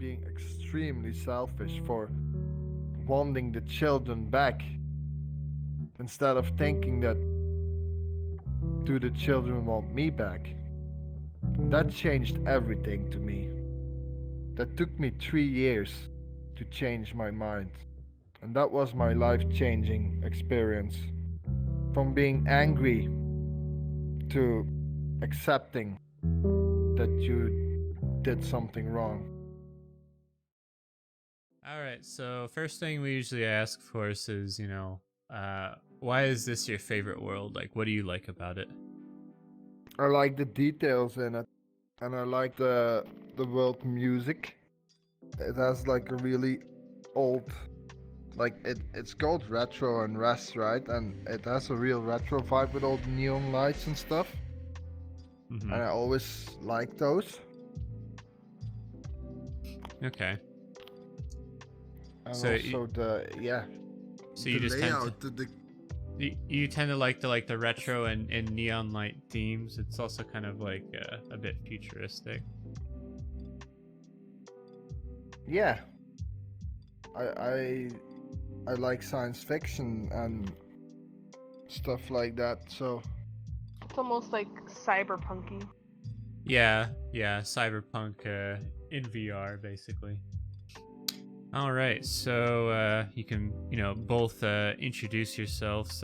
being extremely selfish for wanting the children back instead of thinking that do the children want me back. That changed everything to me. That took me 3 years to change my mind. And that was my life changing experience. From being angry to accepting that you did something wrong. All right. So first thing we usually ask, of course, is why is this your favorite world? Like, what do you like about it? I like the details in it, and I like the world music. It has like a really old, like it's called retro and rest, right? And it has a real retro vibe with all the neon lights and stuff. Mm-hmm. And I always like those. Okay. And So also the so the you just tend to layout, the you tend to like the retro and neon light themes. It's also kind of like a bit futuristic. yeah. I I like science fiction and stuff like that. So It's almost like cyberpunky. Yeah, cyberpunk in VR basically. All right, so you can both introduce yourselves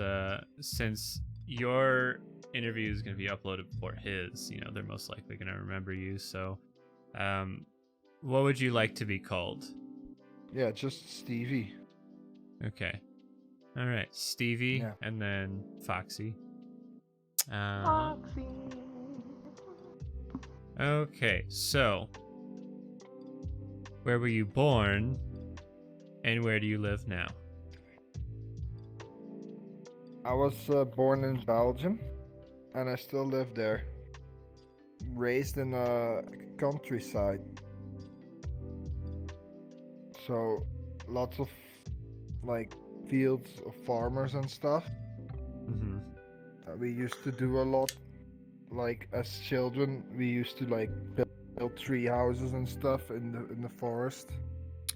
since your interview is going to be uploaded before his. They're most likely going to remember you. So, what would you like to be called? yeah, just Stevie. Okay. All right, Stevie, Yeah. and then Foxy. Foxy. Okay, so where were you born, and where do you live now? I was born in Belgium, and I still live there. Raised in a countryside, so lots of like fields of farmers and stuff. Mm-hmm. We used to do a lot. Like as children, we used to like build tree houses and stuff in the forest.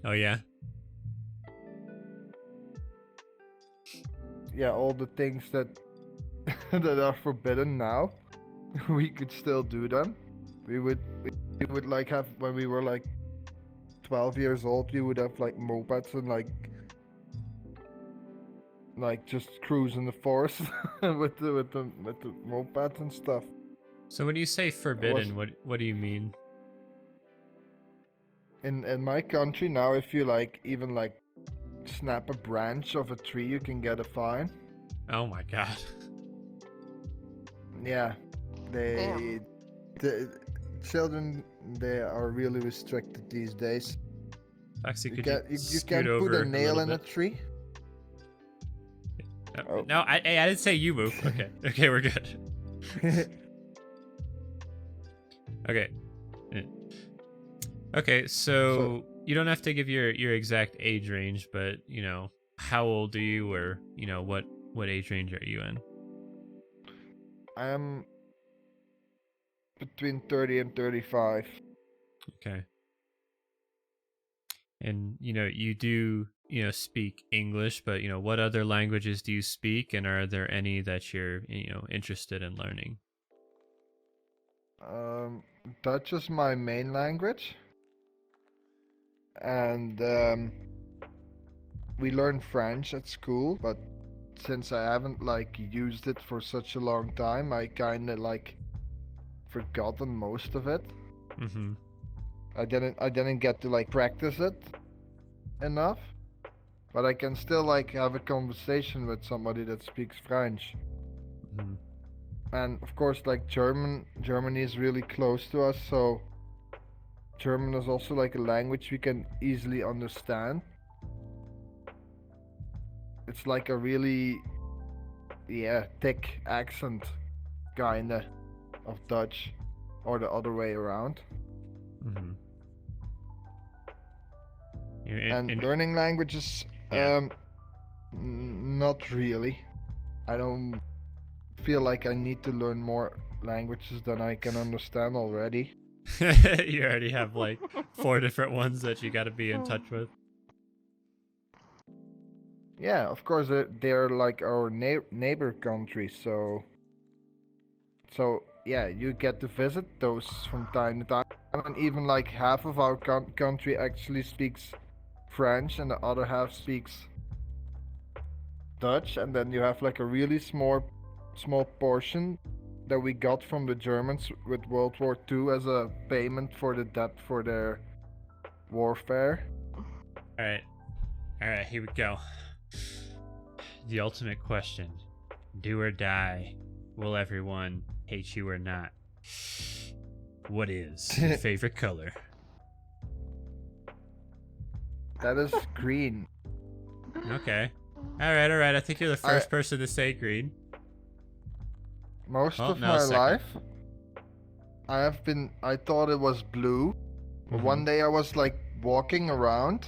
Oh yeah. Yeah, all the things that that are forbidden now, we could still do them. We would like have when we were like 12 years old, we would have like mopeds and like just cruise in the forest with the mopeds and stuff. So when you say forbidden, was- what do you mean? In my country now, if you like even like snap a branch of a tree, you can get a fine. Oh my god. Yeah, Damn. the children, they are really restricted these days. Foxy, You could can't you you scoot can't over put a nail little in a bit? tree. No, Oh. no, I didn't say you move. Okay, okay, we're good. Okay. Yeah. Okay, so you don't have to give your exact age range, but how old are you, or what age range are you in? I am between 30 and 35. Okay. And you do speak English, but what other languages do you speak, and are there any that you're interested in learning? Dutch is my main language, and we learn French at school, but since I haven't like used it for such a long time, I kind of like forgotten most of it. Mm-hmm. I didn't get to like practice it enough, but I can still like have a conversation with somebody that speaks French. Mm-hmm. And of course, like Germany is really close to us, so German is also like a language we can easily understand. It's like a really, yeah, thick accent, kinda, of Dutch, or the other way around. Mm-hmm. And learning languages, Yeah. not really. I don't feel like I need to learn more languages than I can understand already. You already have like 4 different ones that you got to be in touch with. Yeah, of course they're like our neighbor countries, so yeah, you get to visit those from time to time, and even like half of our country actually speaks French, and the other half speaks Dutch, and then you have like a really small portion that we got from the Germans with World War II as a payment for the debt for their warfare. All right, here we go. The ultimate question: do or die? Will everyone hate you or not? What is your favorite color? That is green. Okay. All right. I think you're the first person to say green. Most of no, my second. life, I thought it was blue. But one day I was like walking around,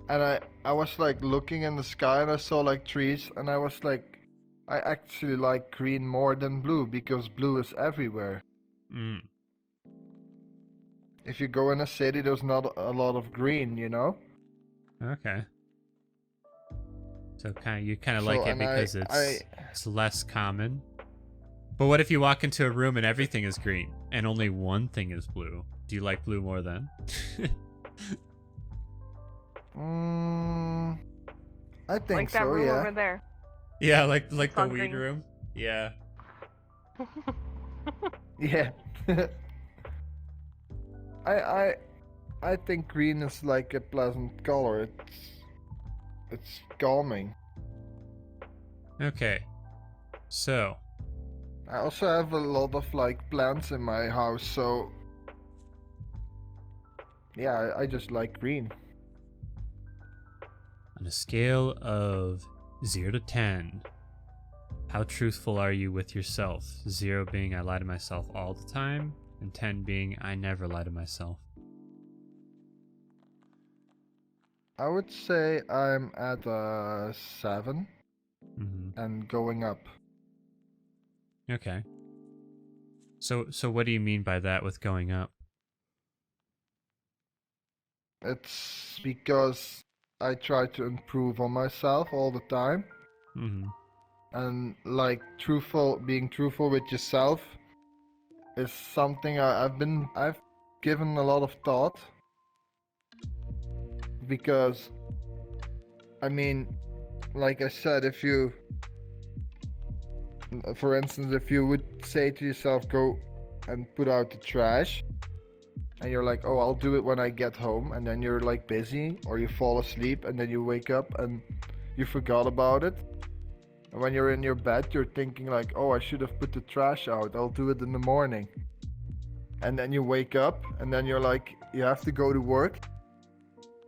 and I was like looking in the sky, and I saw like trees, and I was like, I actually like green more than blue because blue is everywhere. Mm. If you go in a city, there's not a lot of green, you know? Okay. So you kind of So, like it and because it's less common. But what if you walk into a room and everything is green and only one thing is blue? Do you like blue more then? I think like that so, room yeah. over there. Yeah, like the on weed green. room. Yeah. Yeah. I think green is like a pleasant color. It's calming. Okay. So, I also have a lot of like plants in my house, so yeah, I just like green. on a scale of 0 to 10, how truthful are you with yourself? 0 being I lie to myself all the time, and 10 being I never lie to myself. I would say I'm at a 7 and going up. Okay. So what do you mean by that with going up? It's because I try to improve on myself all the time. And like being truthful with yourself is something I've given a lot of thought, because I mean, like I said, for instance, if you would say to yourself, go and put out the trash, and you're like, oh, I'll do it when I get home, and then you're like busy, or you fall asleep, and then you wake up and you forgot about it. And when you're in your bed, you're thinking like, oh, I should have put the trash out, I'll do it in the morning. And then you wake up, and then you're like, you have to go to work,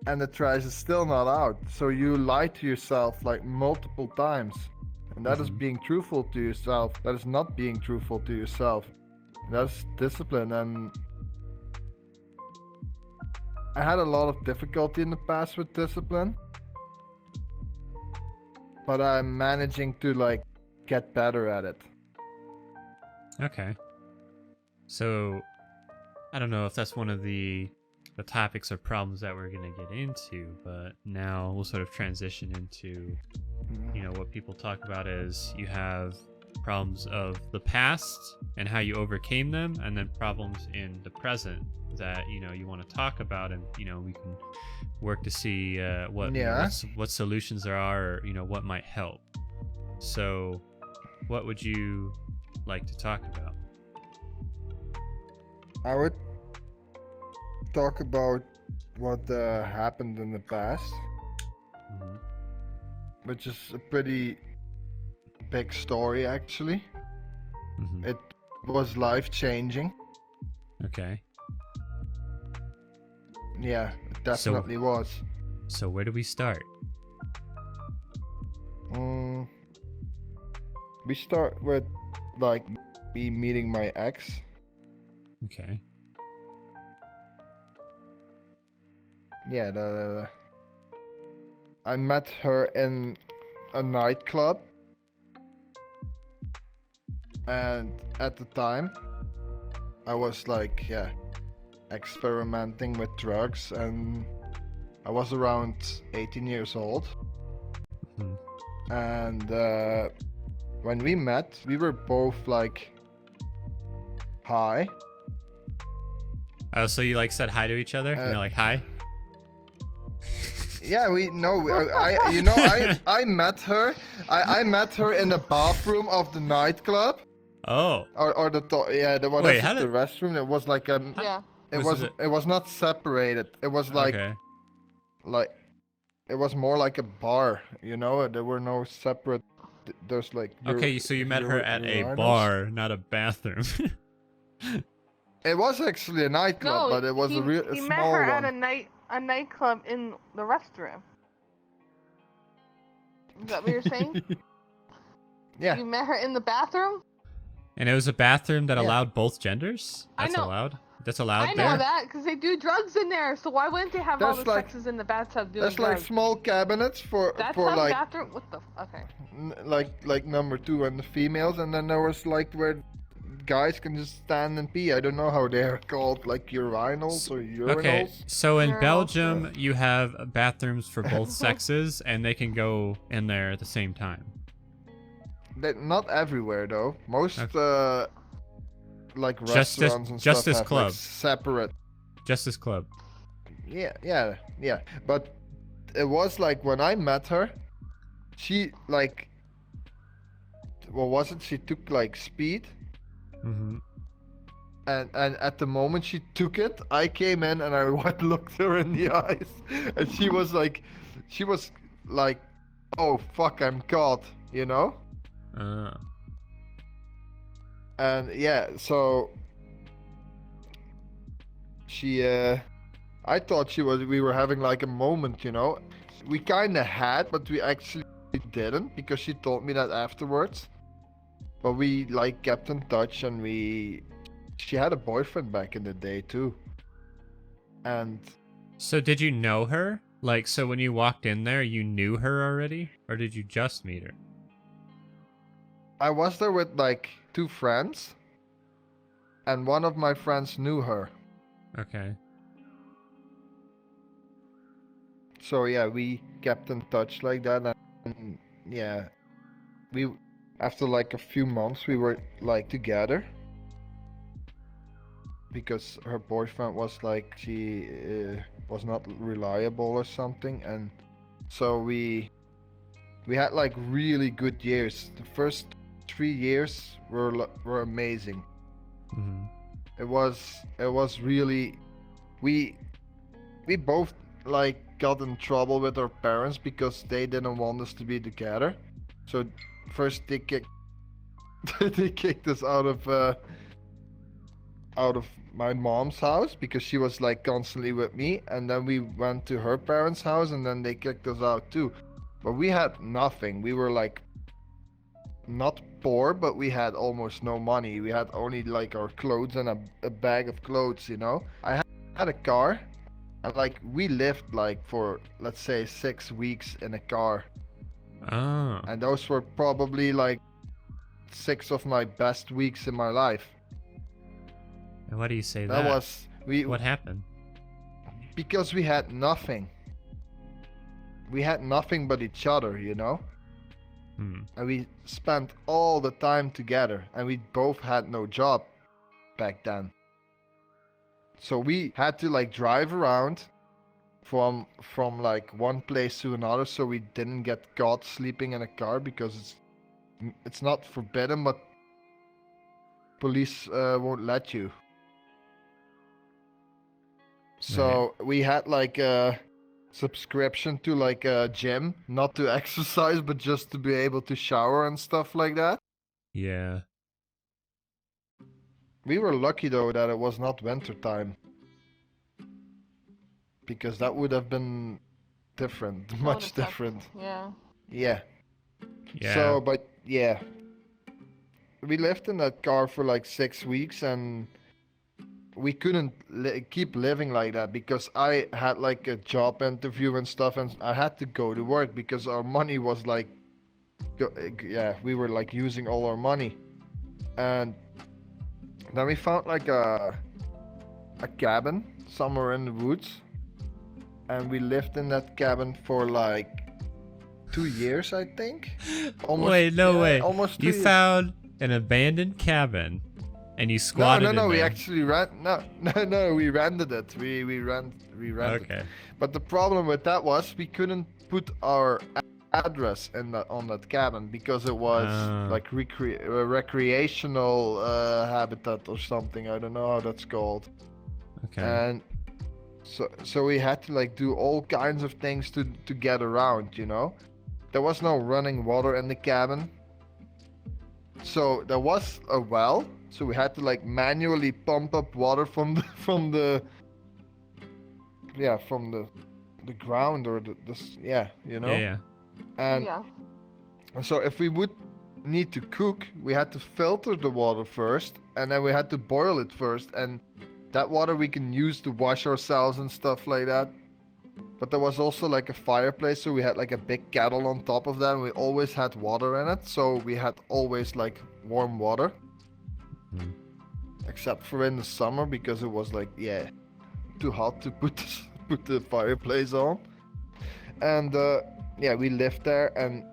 and the trash is still not out. So you lie to yourself like multiple times. And that is being truthful to yourself. That is not being truthful to yourself. That's discipline. And I had a lot of difficulty in the past with discipline, but I'm managing to like get better at it. Okay. So, I don't know if that's one of the topics or problems that we're going to get into, but now we'll sort of transition into, what people talk about is you have problems of the past and how you overcame them, and then problems in the present that, you want to talk about, and, we can work to see what solutions there are, or, what might help. So, what would you like to talk about? I would talk about what happened in the past, which is a pretty big story actually. It was life-changing. Okay. Yeah, it definitely was. So where do we start? We start with like me meeting my ex. Okay. Yeah, I met her in a nightclub, and at the time I was like, experimenting with drugs, and I was around 18 years old. Hmm. And when we met, we were both like high. Oh, so you like said hi to each other? And you're like, hi? Yeah, we know. I met her. I met her in the bathroom of the nightclub, Oh. or the one Wait, that's how the did- restroom. It was like Yeah. it was not separated. It was like Okay. it was more like a bar. There were no separate. There's like Okay, so you met her at a urinals. bar, not a bathroom. It was actually a nightclub, No, but it was he, a he small met her one. at a nightclub in the restroom. Is that what you're saying? Yeah. You met her in the bathroom? And it was a bathroom that Yeah. allowed both genders? I That's know. allowed? That's allowed I there? know that because they do drugs in there. So why wouldn't they have all There's the like- sexes in the bathtub doing There's like drugs? small cabinets for That's for not like bathroom. What the? Okay. like number 2 and the females, and then there was like where guys can just stand and pee. I don't know how they're called, like urinals or urinals. Okay, so in Urinals. Belgium, you have bathrooms for both sexes, and they can go in there at the same time. Not everywhere though. Most like Justice- restaurants and Justice stuff have Club. like separate. Justice Club. Yeah. But it was like when I met her, she like, what was it? She took like speed, Mm-hmm. and at the moment she took it, I came in and I looked her in the eyes, and she was like, oh fuck, I'm caught, And yeah, so she, I thought we were having like a moment, We kind of had, but we actually didn't, because she told me that afterwards. But we like kept in touch, and she had a boyfriend back in the day too. And So did you know her? Like, so when you walked in there, you knew her already? Or did you just meet her? I was there with like 2 friends, and one of my friends knew her. Okay. So yeah, we kept in touch like that, and yeah, we after like a few months we were like together, because her boyfriend was like, she was not reliable or something, and so we had like really good years. The first 3 years were amazing. Mm-hmm. It was really, we both like got in trouble with our parents because they didn't want us to be together. So first they kicked us out of my mom's house because she was like constantly with me, and then we went to her parents' house, and then they kicked us out too. But we had nothing. We were like not poor, but we had almost no money. We had only like our clothes and a bag of clothes, I had a car, and like we lived like for, let's say, 6 weeks in a car, Oh. and those were probably like 6 of my best weeks in my life. And why do you say That that? was What happened? because we had nothing. We had nothing but each other, Hmm. and we spent all the time together, and we both had no job back then. So we had to like drive around from like one place to another, so we didn't get caught sleeping in a car, because it's not forbidden, but police won't let you. So we had like a subscription to like a gym, not to exercise, but just to be able to shower and stuff like that. Yeah. We were lucky though that it was not winter time, because that would have been different, That much would've sucked. different. Yeah. Yeah. Yeah. So, but yeah, we lived in that car for like 6 weeks, and we couldn't keep living like that, because I had like a job interview and stuff, and I had to go to work because our money was like, we were like using all our money. And then we found like a a cabin somewhere in the woods, and we lived in that cabin for like 2 years, I think. Wait, no way. Almost 2 You years. found an abandoned cabin, and you No, squatted in we there. actually we rented it. We rented. Okay. But the problem with that was we couldn't put our address in on that cabin because it was like recreational habitat or something. I don't know how that's called. Okay. And so we had to like do all kinds of things to get around, you know. There was no running water in the cabin. So there was a well, so we had to like manually pump up water from the ground or you know. Yeah. And Yeah. so if we would need to cook, we had to filter the water first, and then we had to boil it first, and that water we can use to wash ourselves and stuff like that. But there was also like a fireplace, so we had like a big kettle on top of that, and we always had water in it, so we had always like warm water. Hmm. Except for in the summer, because it was like, too hot to put the fireplace on. And we lived there, and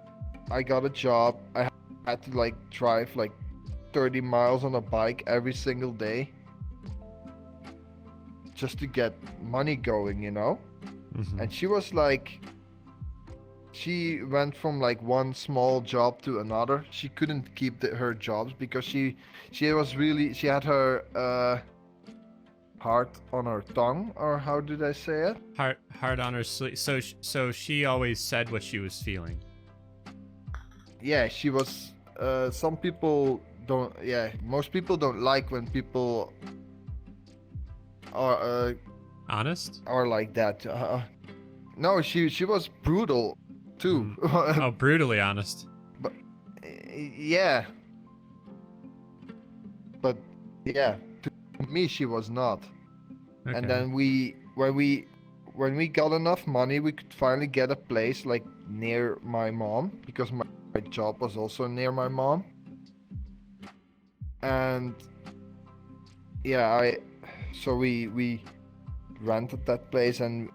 I got a job. I had to like drive like 30 miles on a bike every single day just to get money going, you know. Mhm. And she was like, she went from like one small job to another. She couldn't keep her jobs because she had her heart on her tongue, or how did I say it? Heart on her sleeve. So she always said what she was feeling. Yeah, she was. Some people don't. Yeah, most people don't like when people Honest? are like that. No, she was brutal too. Oh, brutally honest. Yeah. But yeah, to me she was not. Okay. And then when we got enough money, we could finally get a place like near my mom, because my job was also near my mom. And so we rented that place, and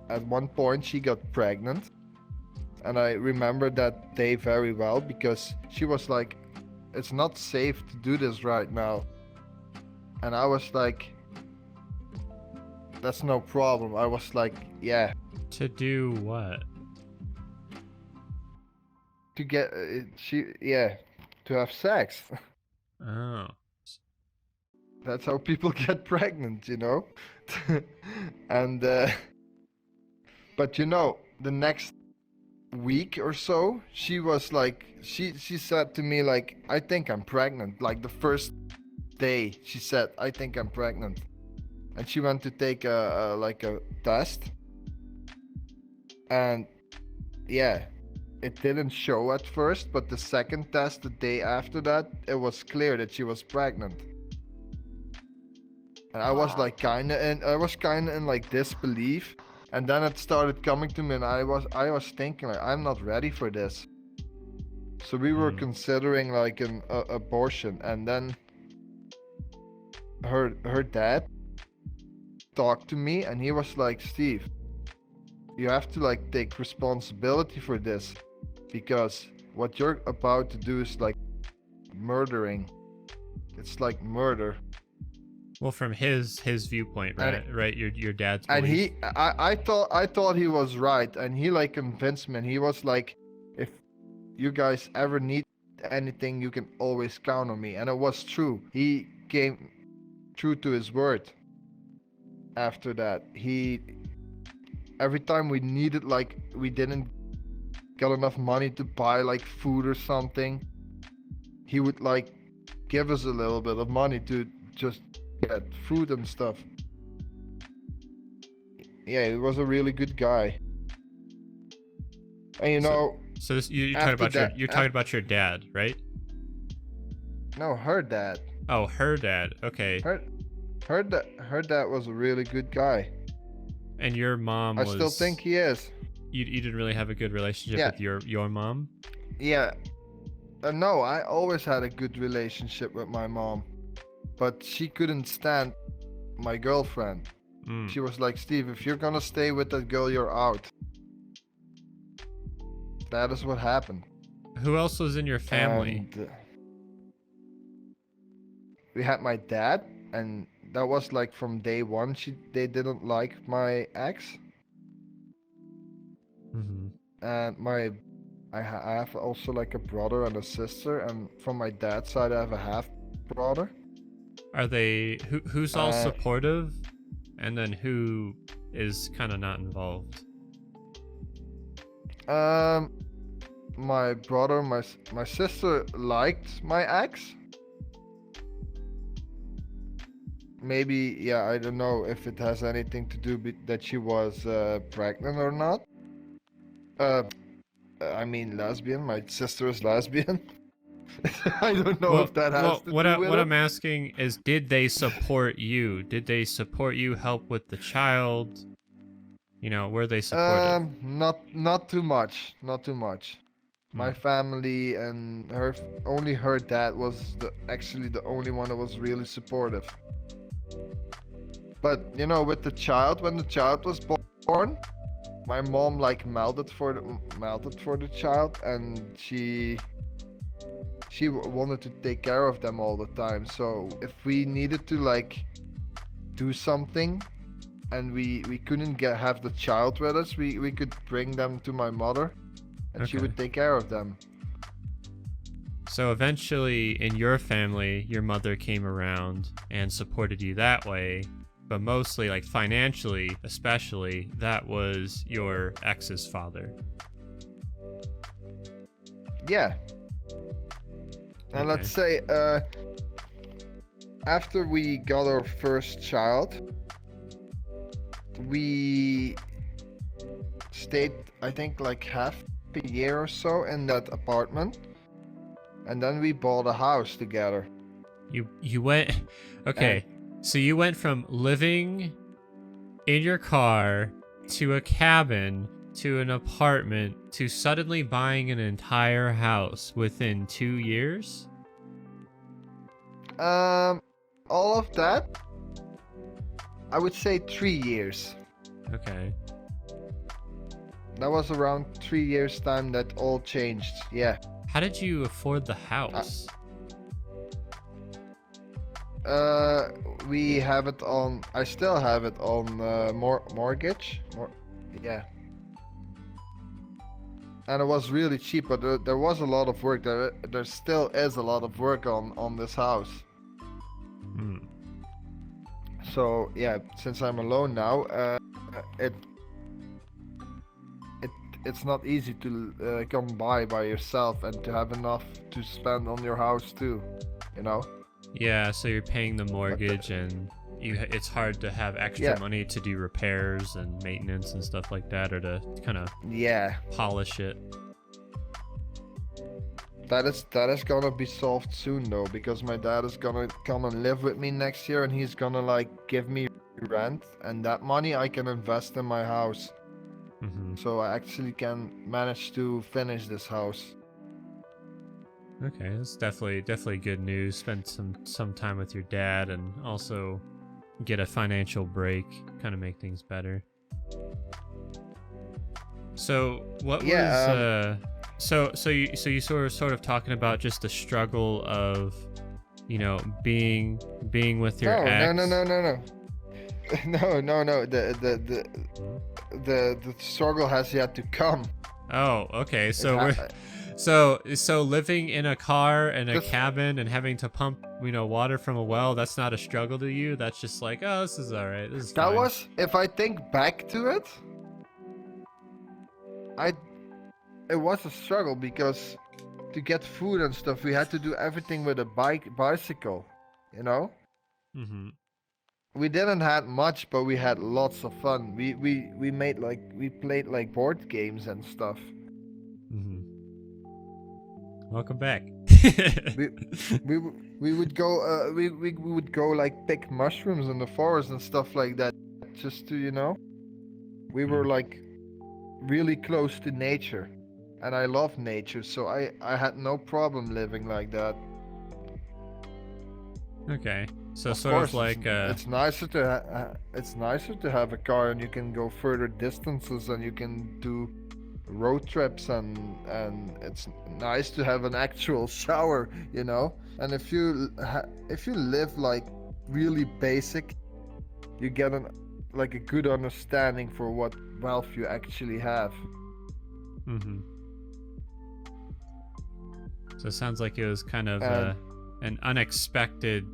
at one point she got pregnant. And I remember that day very well, because she was like, it's not safe to do this right now. And I was like, that's no problem. I was like, yeah. To do what? To get, to have sex. Oh. That's how people get pregnant, you know? And, but you know, the next week or so, she was like, she said to me like, I think I'm pregnant. Like the first day she said, I think I'm pregnant. And she went to take a test. And yeah, it didn't show at first, but the second test, the day after that, it was clear that she was pregnant. And I was Wow. like kinda in like disbelief. And then it started coming to me, and I was thinking like, I'm not ready for this. So we were considering like an abortion. And then her dad talked to me, and he was like, Steve, you have to like take responsibility for this, because what you're about to do is like murdering. It's like murder. Well, from his viewpoint, right? Right, your dad's And belief. I thought he was right, and he like convinced me, and he was like, if you guys ever need anything, you can always count on me. And it was true. He came true to his word. After that, every time we needed, like, we didn't get enough money to buy like food or something, he would like give us a little bit of money to just get food and stuff. Yeah, he was a really good guy. And you know, So this you're talking after about that- you're talking about your dad, right? no, her dad. Oh, her dad. Okay. Her dad was a really good guy. And your mom I was. still think he is. You didn't really have a good relationship Yeah. with your mom. Yeah. No, I always had a good relationship with my mom, but she couldn't stand my girlfriend. Mm. She was like, Steve, if you're gonna stay with that girl, you're out. That is what happened. Who else was in your family? And we had my dad, and that was like from day one. They didn't like my ex, Mm-hmm. and I have also like a brother and a sister, and from my dad's side I have a half brother. Are they who's all Uh, supportive, and then who is kind of not involved? My brother, my sister liked my ex. Maybe, yeah, I don't know if it has anything to do with that she was pregnant or not. I mean lesbian. My sister is lesbian. I don't know if that has to do with what it. I'm asking is, did they support you? Did they support you? Help with the child? You know, were they supportive? Not too much. Not too much. My Hmm. family and only her dad was actually the only one that was really supportive. But you know, with the child, when the child was born, my mom like melted for the child, and she wanted to take care of them all the time. So if we needed to like do something, and we couldn't have the child with us, we could bring them to my mother, and she Okay. would take care of them. So eventually, in your family, your mother came around and supported you that way, but mostly, like financially, especially, that was your ex's father. Yeah. And Okay. let's say after we got our first child, we stayed, I think, like half a year or so in that apartment, and then we bought a house together. You went. Okay. So you went from living in your car to a cabin to an apartment to suddenly buying an entire house within 2 years? All of that, I would say 3 years. Okay. That was around 3 years time that all changed. Yeah. How did you afford the house? We have it on. I still have it on mortgage. Yeah. And it was really cheap, but there was a lot of work. There still is a lot of work on this house. Hmm. So yeah, since I'm alone now, it's not easy to come by yourself and to have enough to spend on your house too, you know. Yeah, so you're paying the mortgage and it's hard to have extra Yeah. money to do repairs and maintenance and stuff like that, or to kind of Yeah, polish it. that is gonna be solved soon though, because my dad is gonna come and live with me next year, and he's gonna like give me rent, and that money I can invest in my house, Hmm. so I actually can manage to finish this house. Okay, that's definitely good news. Spend some time with your dad and also get a financial break, kind of make things better. So what Yeah, was so you sort of talking about just the struggle of, you know, being with your no, ex. no, no, no, no, no, no, no. The struggle has yet to come. Oh, okay. So ha- we're so living in a car and a This- cabin and having to pump, you know, water from a well, that's not a struggle to you. That's just like, oh, this is all right. This is That fine. was, if I think back to it, it was a struggle, because to get food and stuff, we had to do everything with a bicycle, you know? Mm-hmm. We didn't have much, but we had lots of fun. We played like board games and stuff. Mm-hmm. Welcome back. We we would go we would go like pick mushrooms in the forest and stuff like that, just to, you know, we were like really close to nature, and I love nature, so I had no problem living like that. Okay. So Of sort course, of like it's nicer to it's nicer to have a car, and you can go further distances, and you can do road trips, and it's nice to have an actual shower, you know. And if you live like really basic, you get an like a good understanding for what wealth you actually have. mm-hmm. So it sounds like it was kind of And an unexpected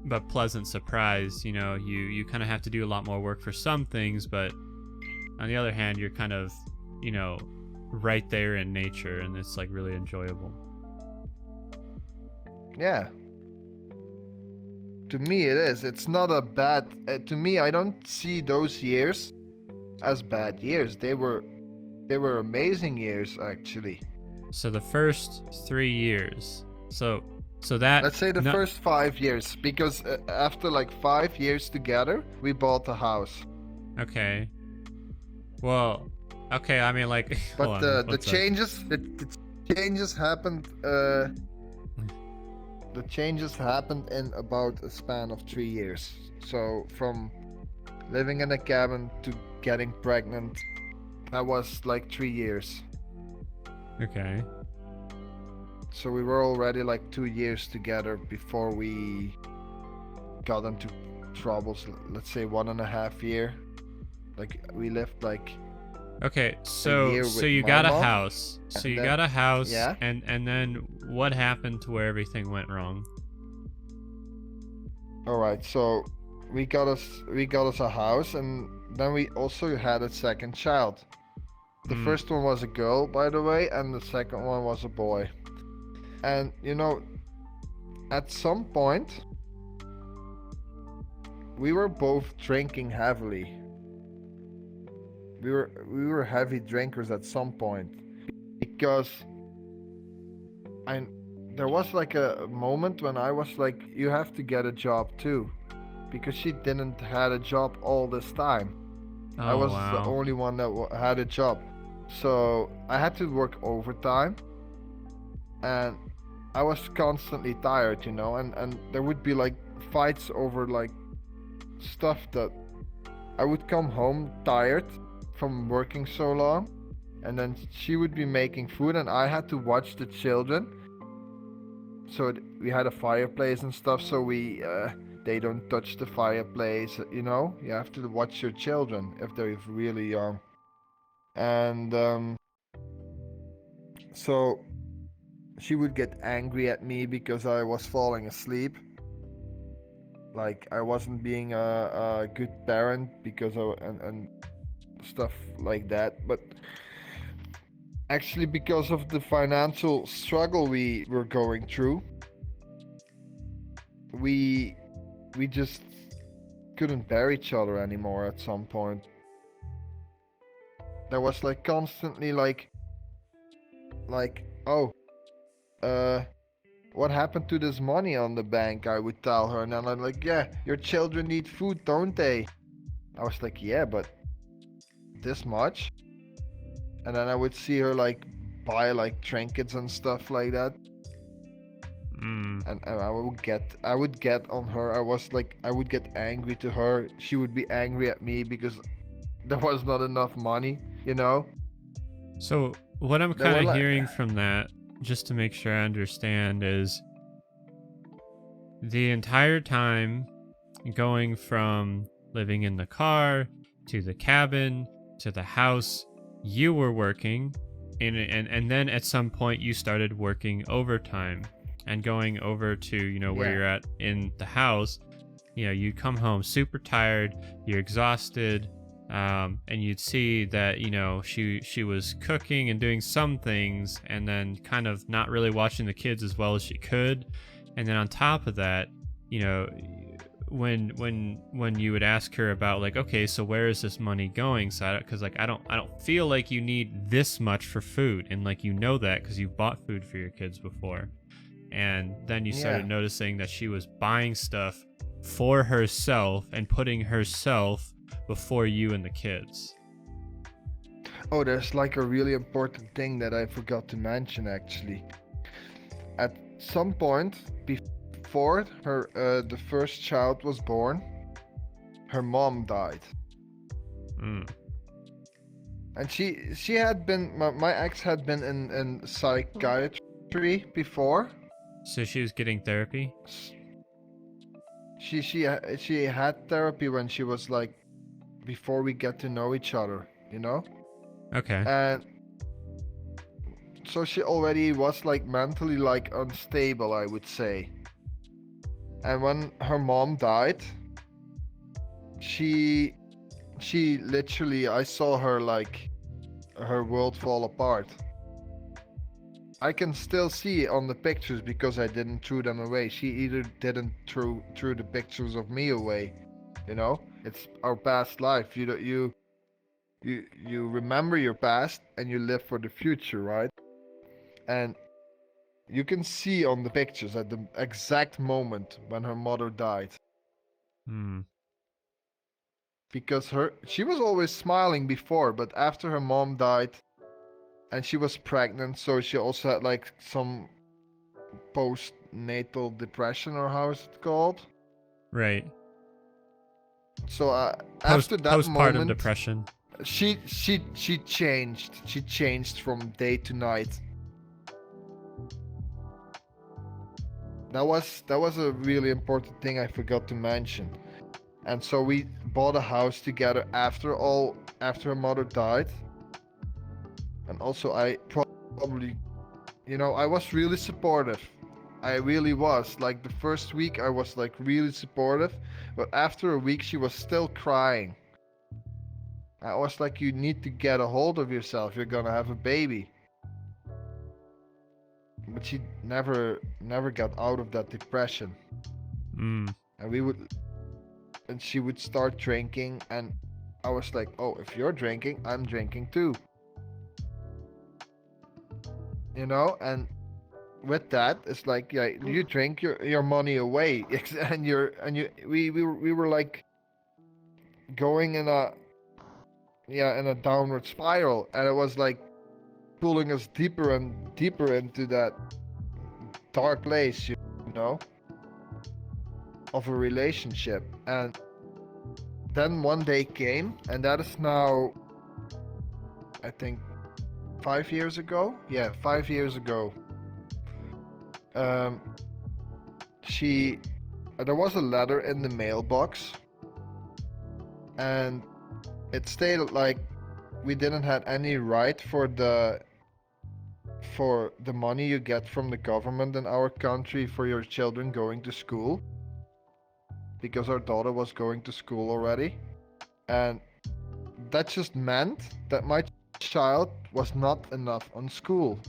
but pleasant surprise. You know, you kind of have to do a lot more work for some things, but on the other hand, you're kind of, you know, right there in nature, and it's like really enjoyable. yeah, to me it is. It's not a bad. To me, I don't see those years as bad years. They were amazing years actually. So the first 3 years. So that Let's say the no, first 5 years, because after like 5 years together, we bought a house. okay. Well, okay. I mean, like, But hold on, the what's that? changes, the changes happened. The changes happened in about a span of 3 years. So from living in a cabin to getting pregnant, that was like 3 years. Okay. So we were already like 2 years together before we got into troubles. Let's say 1.5 year. Like we lived like Okay, so year so with you my got a mom, house. So and you then- got a house, yeah. and then what happened to where everything went wrong? All right, so we got us a house, and then we also had a second child. The Mm. first one was a girl, by the way, and the second one was a boy. And you know, at some point, we were both drinking heavily. We were heavy drinkers at some point, because I there was like a moment when I was like, you have to get a job too, because she didn't had a job all this time. Oh, I was the wow. only one that had a job, so I had to work overtime, and I was constantly tired, you know, and there would be like fights over like stuff that I would come home tired from working so long, and then she would be making food, and I had to watch the children. So we had a fireplace and stuff, so they don't touch the fireplace, you know. You have to watch your children if they're really young. And so she would get angry at me because I was falling asleep, like I wasn't being a good parent, because and stuff like that. But actually, because of the financial struggle we were going through, we just couldn't bear each other anymore at some point. There was like constantly like oh, what happened to this money on the bank? I would tell her, and then I'm like, yeah, your children need food, don't they? I was like, yeah, but this much? And then I would see her like buy like trinkets and stuff like that. Mm. And I would get on her. I would get angry to her. She would be angry at me because there was not enough money, you know. So what I'm There were kind of like- hearing from that, just to make sure I understand, is the entire time going from living in the car to the cabin to the house, you were working, and then at some point you started working overtime and going over to, you know, where Yeah. you're at in the house. You know, you come home super tired, you're exhausted, and you'd see that, you know, she was cooking and doing some things, and then kind of not really watching the kids as well as she could. And then on top of that, you know, when you would ask her about like, okay, so where is this money going? So because like I don't feel like you need this much for food, and like, you know that because you've bought food for your kids before. And then you started Yeah. noticing that she was buying stuff for herself and putting herself before you and the kids. Oh, there's like a really important thing that I forgot to mention actually. At some point before the first child was born, her mom died. Mm. And she had been my ex had been in psychiatry before. So she was getting therapy? She had therapy when she was like before we get to know each other, you know? Okay. And so she already was like mentally like unstable, I would say. And when her mom died, she literally, I saw her like her world fall apart. I can still see on the pictures because I didn't throw them away. She either didn't threw the pictures of me away, you know? It's our past life. You remember your past and you live for the future, right? And you can see on the pictures at the exact moment when her mother died. Hmm. Because she was always smiling before, but after her mom died and she was pregnant, so she also had like some postnatal depression, or how is it called? Right. So after that Postpartum moment, depression. she changed. She changed from day to night. That was a really important thing I forgot to mention. And so we bought a house together after her mother died. And also I probably, you know, I was really supportive. I really was. Like the first week I was like really supportive, but after a week she was still crying. I was like, you need to get a hold of yourself. You're gonna have a baby. But she never got out of that depression. Mm. And she would start drinking, and I was like, oh, if you're drinking, I'm drinking too. You know, and with that, it's like, yeah, you drink your money away, and we were like going in a downward spiral, and it was like pulling us deeper and deeper into that dark place, you know, of a relationship. And then one day came, and that is now, I think, 5 years ago. Yeah, 5 years ago. There was a letter in the mailbox, and it stated like we didn't have any right for the money you get from the government in our country for your children going to school, because our daughter was going to school already. And that just meant that my child was not enough on school.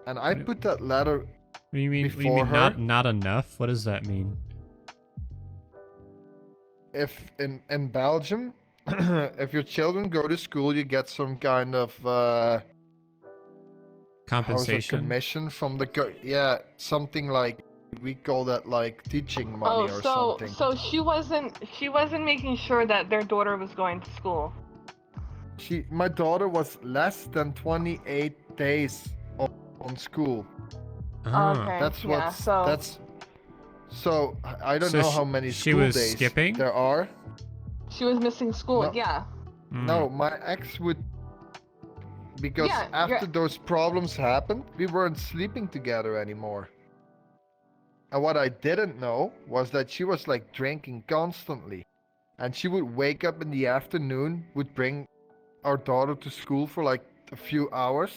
And I put that letter What do you mean? before her. Not enough? What does that mean? If in Belgium, if your children go to school, you get some kind of Compensation? commission from the something like, we call that like teaching money or something. So she wasn't making sure that their daughter was going to school. My daughter was less than 28 days on school. Oh. Okay. That's Yeah, what's so- that's. So I don't So know how many she school was days skipping? there are. She was missing school. No. Yeah. Mm. No, my ex would, because Yeah, after you're- those problems happened, we weren't sleeping together anymore. And what I didn't know was that she was like drinking constantly. And she would wake up in the afternoon, would bring our daughter to school for like a few hours.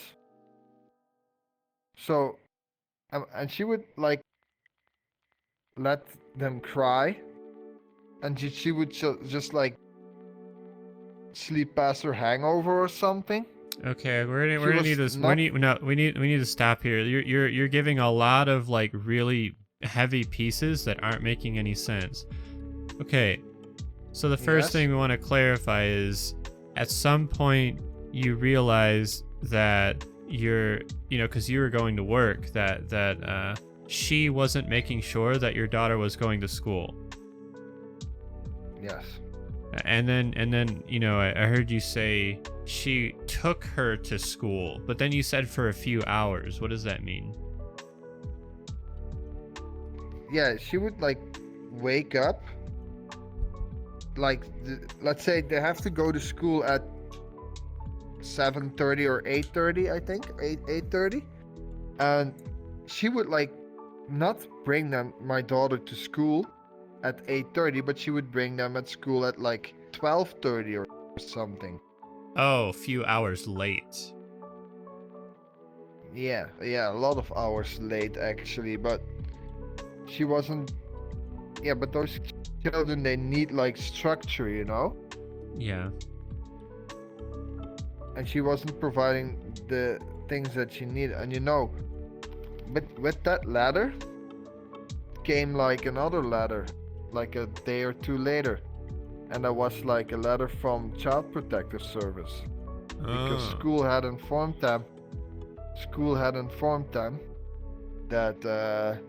So, and she would like let them cry. And she would just like sleep past her hangover or something. Okay, we're She gonna was need this. not- We need to stop here. You're giving a lot of like really heavy pieces that aren't making any sense. Okay, so the first Yes? thing we want to clarify is, at some point you realize that because you were going to work, that she wasn't making sure that your daughter was going to school. Yes. And then I heard you say she took her to school, but then you said for a few hours. What does that mean? yeah, she would like wake up. Like, let's say they have to go to school at 7:30 or 8:30, I think, 8:30, and she would like not bring my daughter to school at 8:30, but she would bring them at school at like 12:30 or something. Oh, a few hours late. Yeah, a lot of hours late actually, but she wasn't. Yeah, but those children, they need like structure, you know? Yeah. And she wasn't providing the things that she needed. And you know, but with that letter came like another letter, like a day or two later. And that was like a letter from Child Protective Service. Because Oh. school had informed them that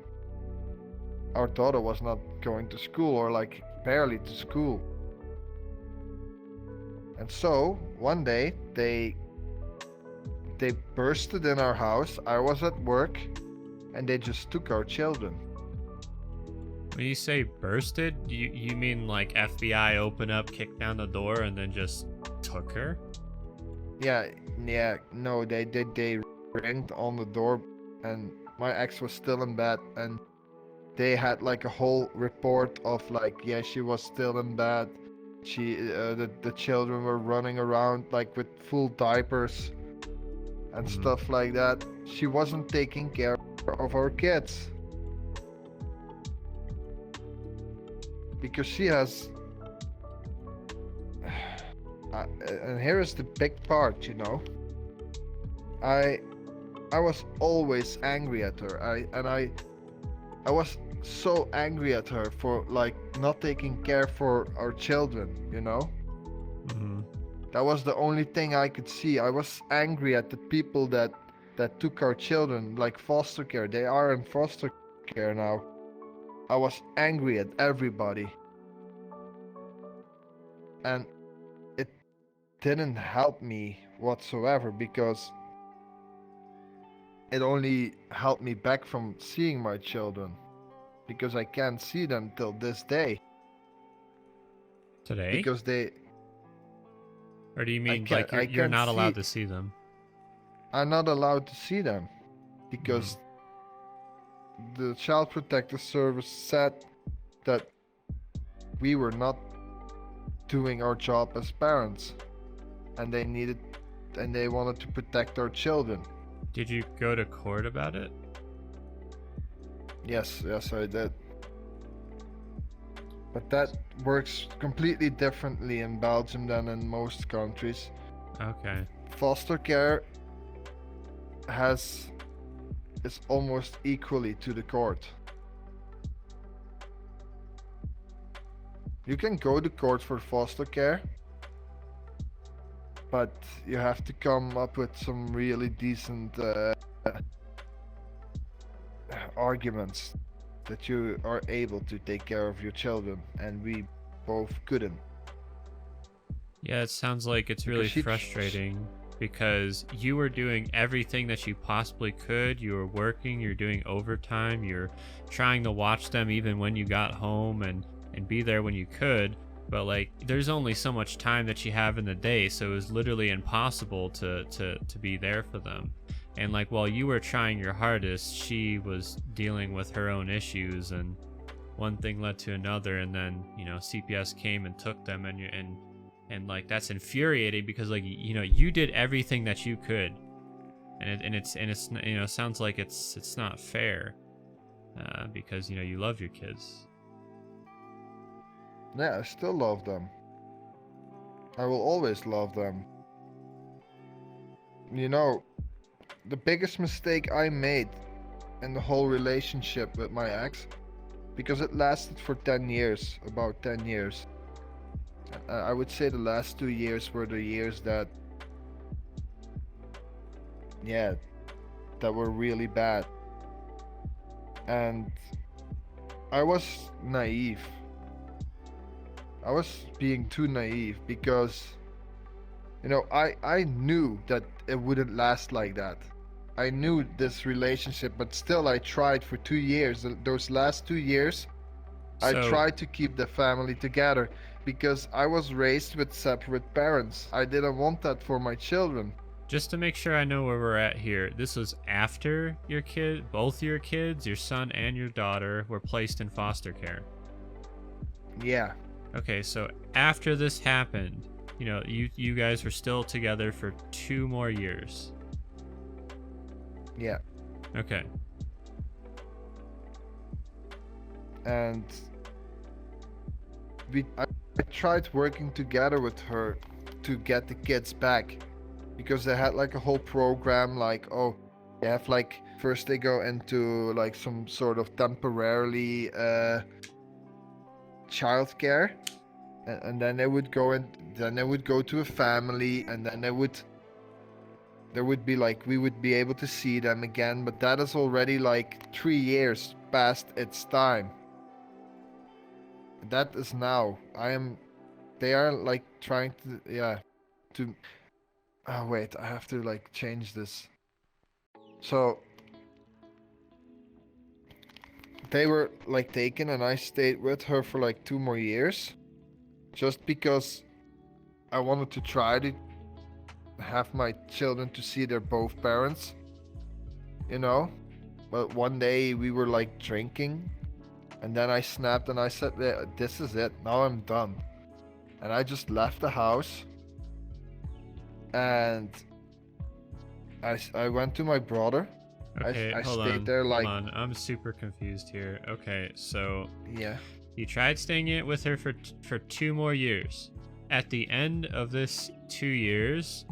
our daughter was not going to school, or like barely to school. And so one day they bursted in our house. I was at work, and they just took our children. When you say bursted, you mean like FBI open up, kicked down the door, and then just took her? Yeah, no, they ringed on the door, and my ex was still in bed, and they had like a whole report of like, yeah, she was still in bed. The children were running around like with full diapers and stuff like that. She wasn't taking care of our kids because she has. And here is the big part, you know. I was always angry at her. I was so angry at her for like not taking care for our children, you know. That was the only thing I could see. I was angry at the people that took our children, like foster care. They are in foster care now. I was angry at everybody, and it didn't help me whatsoever, because it only held me back from seeing my children, because I can't see them till this day. Today? Because Or do you mean can't- like I you're can't not allowed see- to see them? I'm not allowed to see them because the Child Protective Service said that we were not doing our job as parents, and they wanted to protect our children. Did you go to court about it? Yes, I did. But that works completely differently in Belgium than in most countries. Okay. Foster care is almost equally to the court. You can go to court for foster care, but you have to come up with some really decent arguments that you are able to take care of your children, and we both couldn't. Yeah, it sounds like it's really Because she- frustrating because you were doing everything that you possibly could. You were working, you're doing overtime, you're trying to watch them even when you got home and be there when you could. But like, there's only so much time that you have in the day, so it was literally impossible to be there for them. And like, while you were trying your hardest, she was dealing with her own issues, and one thing led to another, and then, you know, CPS came and took them, and like, that's infuriating because like, you know, you did everything that you could, and it's you know, sounds like it's not fair, because, you know, you love your kids. Yeah, I still love them. I will always love them. You know, the biggest mistake I made in the whole relationship with my ex, because it lasted for 10 years, about 10 years. I would say the last 2 years were the years that were really bad. And I was naive. I was being too naive because, you know, I knew that it wouldn't last like that. I knew this relationship, but still I tried for 2 years. Those last 2 years, I So tried to keep the family together because I was raised with separate parents. I didn't want that for my children. just to make sure I know where we're at here, this was after both your kids, your son and your daughter, were placed in foster care. Yeah, Okay, so after this happened, you guys were still together for 2 more years. yeah. Okay. And I tried working together with her to get the kids back because they had like a whole program like, oh, they have like first they go into like some sort of temporarily childcare, and then they would go to a family, and then there would be like we would be able to see them again, but that is already like 3 years past its time. That is now. They are like trying to. Oh wait, I have to like change this. So they were like taken, and I stayed with her for like 2 more years, just because I wanted to try to have my children to see their both parents, you know. But one day we were like drinking, and then I snapped and I said, "Yeah, this is it. Now I'm done." And I just left the house, and I went to my brother. Okay, I hold stayed on. there like, Hold on. I'm super confused here. Okay, so yeah, you tried staying it with her for 2 more years. At the end of this 2 years,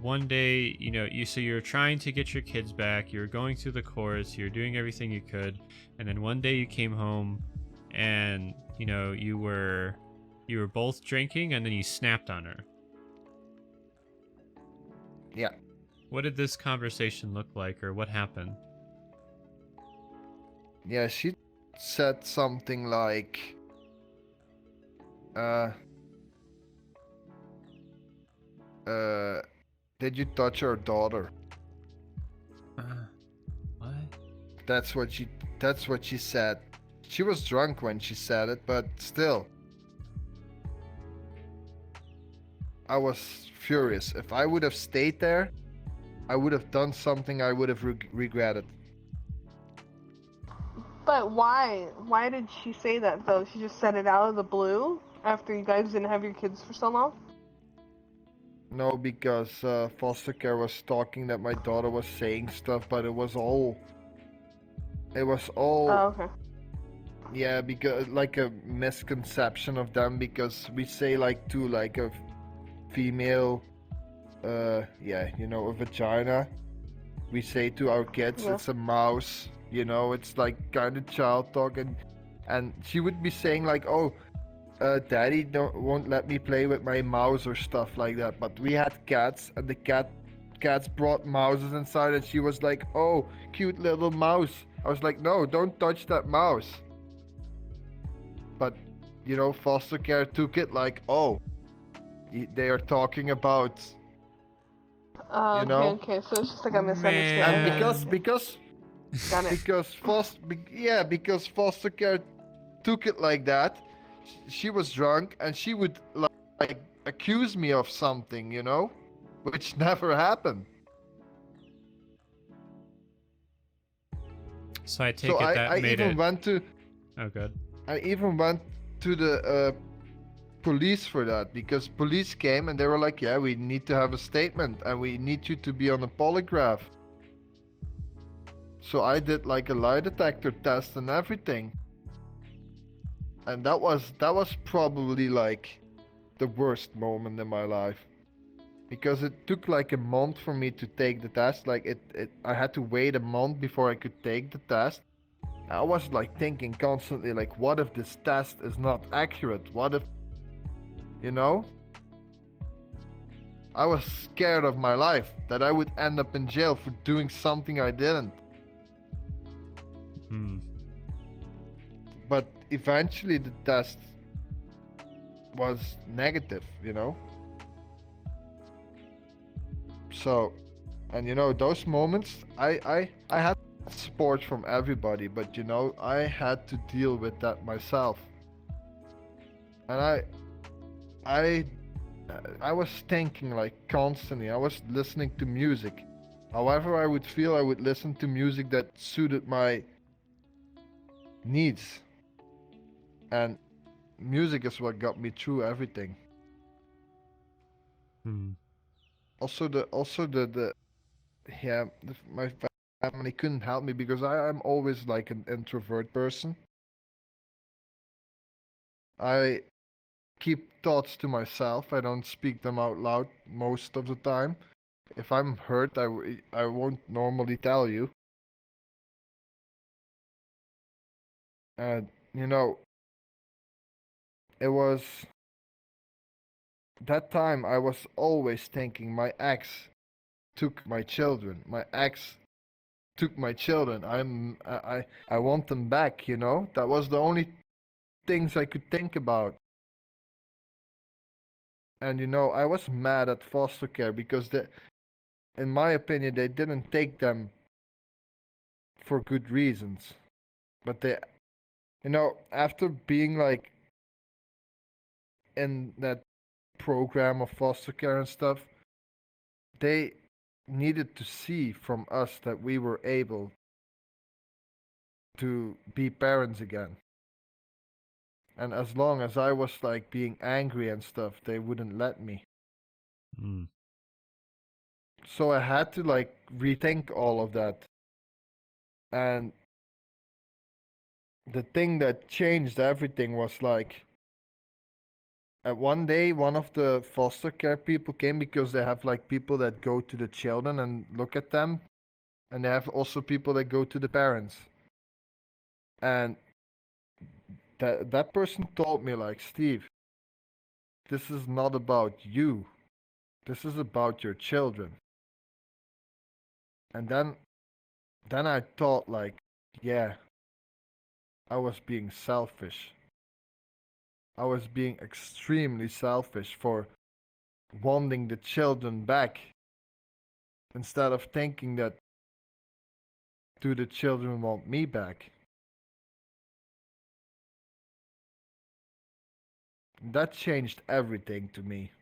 one day, so you're trying to get your kids back, you're going through the course, you're doing everything you could, and then one day you came home and, you were both drinking, and then you snapped on her. yeah. What did this conversation look like, or what happened? Yeah, she said something like, did you touch our daughter? What? That's what she said. She was drunk when she said it, but still. I was furious. If I would have stayed there, I would have done something I would have regretted. But why? Why did she say that though? She just said it out of the blue after you guys didn't have your kids for so long? No, because foster care was talking that my daughter was saying stuff, but it was all. Oh, okay. Yeah, because like a misconception of them, because we say like to like a female, a vagina. We say to our kids, Yeah. it's a mouse. It's like kind of child talk, and she would be saying like, oh, daddy won't let me play with my mouse or stuff like that. But we had cats, and the cats brought mouses inside, and she was like, oh, cute little mouse. I was like, no, don't touch that mouse. But foster care took it like, oh, they are talking about, Okay, so it's just like a misunderstanding. and Man. because Got it. because foster care took it like that. She was drunk, and she would like accuse me of something, which never happened. So I take So it that I made even it. went to Oh, good. I even went to the police for that, because police came and they were like, yeah, we need to have a statement and we need you to be on a polygraph. So I did like a lie detector test and everything. And that was probably like the worst moment in my life, because it took like a month for me to take the test. Like I had to wait a month before I could take the test. I was like thinking constantly like, what if this test is not accurate? What if, I was scared of my life that I would end up in jail for doing something I didn't. But eventually the test was negative, So And those moments, I had support from everybody, but I had to deal with that myself. And I I was thinking like constantly. I was listening to music. However I would feel, I would listen to music that suited my needs. And music is what got me through everything. Hmm. Also the yeah, my family couldn't help me because I'm always like an introvert person. I keep thoughts to myself. I don't speak them out loud most of the time. If I'm hurt, I won't normally tell you. And it was that time I was always thinking my ex took my children. My ex took my children. I want them back. That was the only things I could think about. And I was mad at foster care because in my opinion, they didn't take them for good reasons. But after being like in that program of foster care and stuff, they needed to see from us that we were able to be parents again. And as long as I was like being angry and stuff, they wouldn't let me. Hmm. So I had to like rethink all of that. And the thing that changed everything was like one day one of the foster care people came because they have like people that go to the children and look at them, and they have also people that go to the parents. And that person told me like, Steve, this is not about you. This is about your children. And then I thought like, yeah, I was being selfish. I was being extremely selfish for wanting the children back instead of thinking that, do the children want me back? That changed everything to me.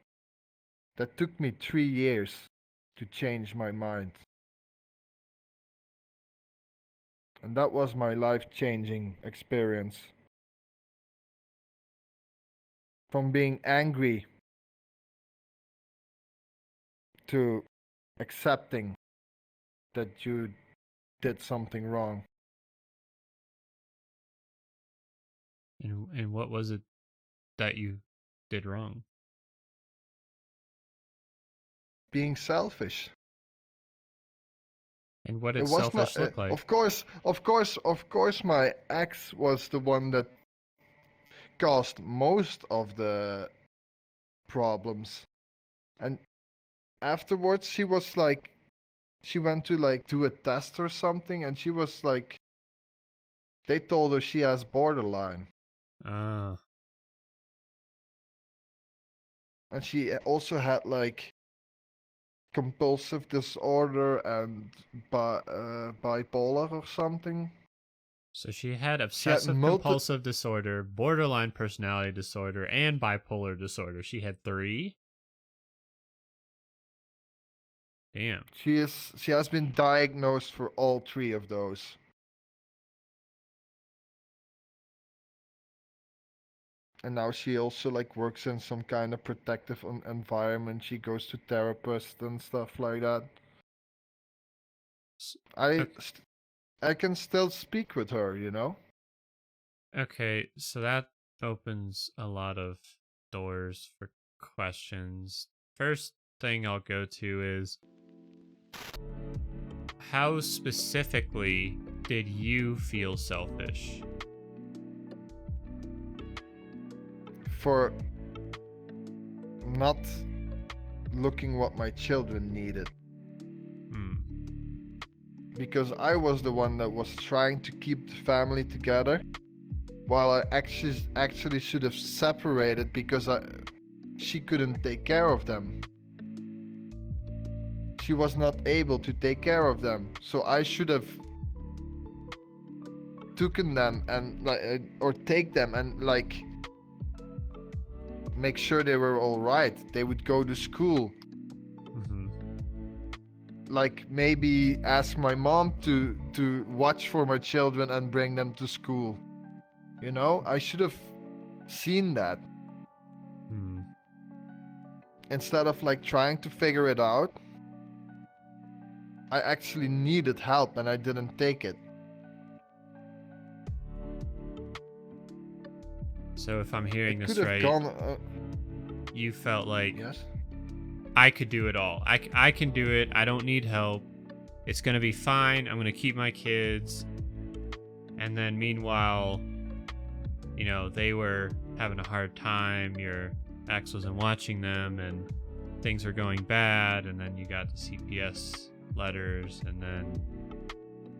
That took me 3 years to change my mind. And that was my life changing experience. From being angry to accepting that you did something wrong. And what was it that you did wrong? Being selfish. And what It did was not, selfish look like? of course, my ex was the one that caused most of the problems. And afterwards, she went to like do a test or something, and she was like, they told her she has borderline. Ah, And she also had like compulsive disorder and bipolar or something. so she had She had obsessive compulsive disorder, borderline personality disorder, and bipolar disorder. She had 3? Damn. she has been diagnosed for all 3 of those. And now she also like works in some kind of protective environment. She goes to therapists and stuff like that. S- I o- st- I can still speak with her. Okay, so that opens a lot of doors for questions. First thing I'll go to is, how specifically did you feel selfish? For not looking what my children needed. Hmm. Because I was the one that was trying to keep the family together, while I actually should have separated because she couldn't take care of them. she was not able to take care of them. So I should have taken them and or take them and like make sure they were all right. They would go to school. Mm-hmm. Like maybe ask my mom to watch for my children and bring them to school. You know, I should have seen that Hmm. instead of like trying to figure it out. I actually needed help and I didn't take it. So if I'm hearing It this could have right, gone. you felt like Yes. I could do it all. I can do it. I don't need help. It's going to be fine. I'm going to keep my kids. And then meanwhile, you know, they were having a hard time. Your ex wasn't watching them and things were going bad. And then you got the CPS letters and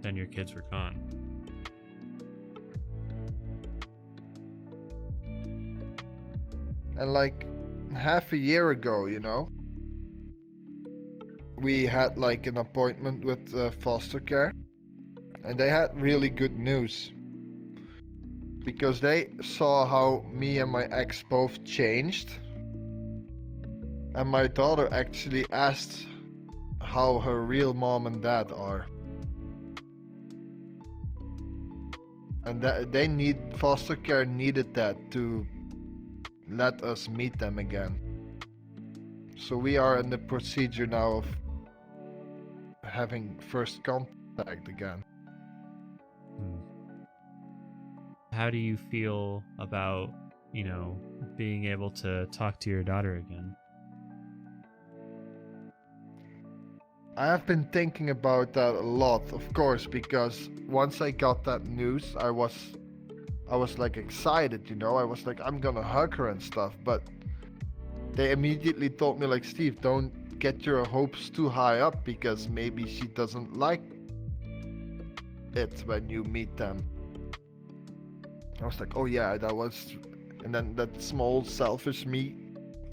then your kids were gone. And like half a year ago, you know, we had like an appointment with foster care, and they had really good news because they saw how me and my ex both changed, and my daughter actually asked how her real mom and dad are, and that they need foster care needed that to let us meet them again. So we are in the procedure now of having first contact again. Hmm. How do you feel about, you know, being able to talk to your daughter again? I have been thinking about that a lot, of course, because once I got that news, I was like excited, you know. I was like, I'm gonna hug her and stuff, but they immediately told me like, Steve, don't get your hopes too high up because maybe she doesn't like it when you meet them. I was like, oh yeah, that was, and then that small selfish me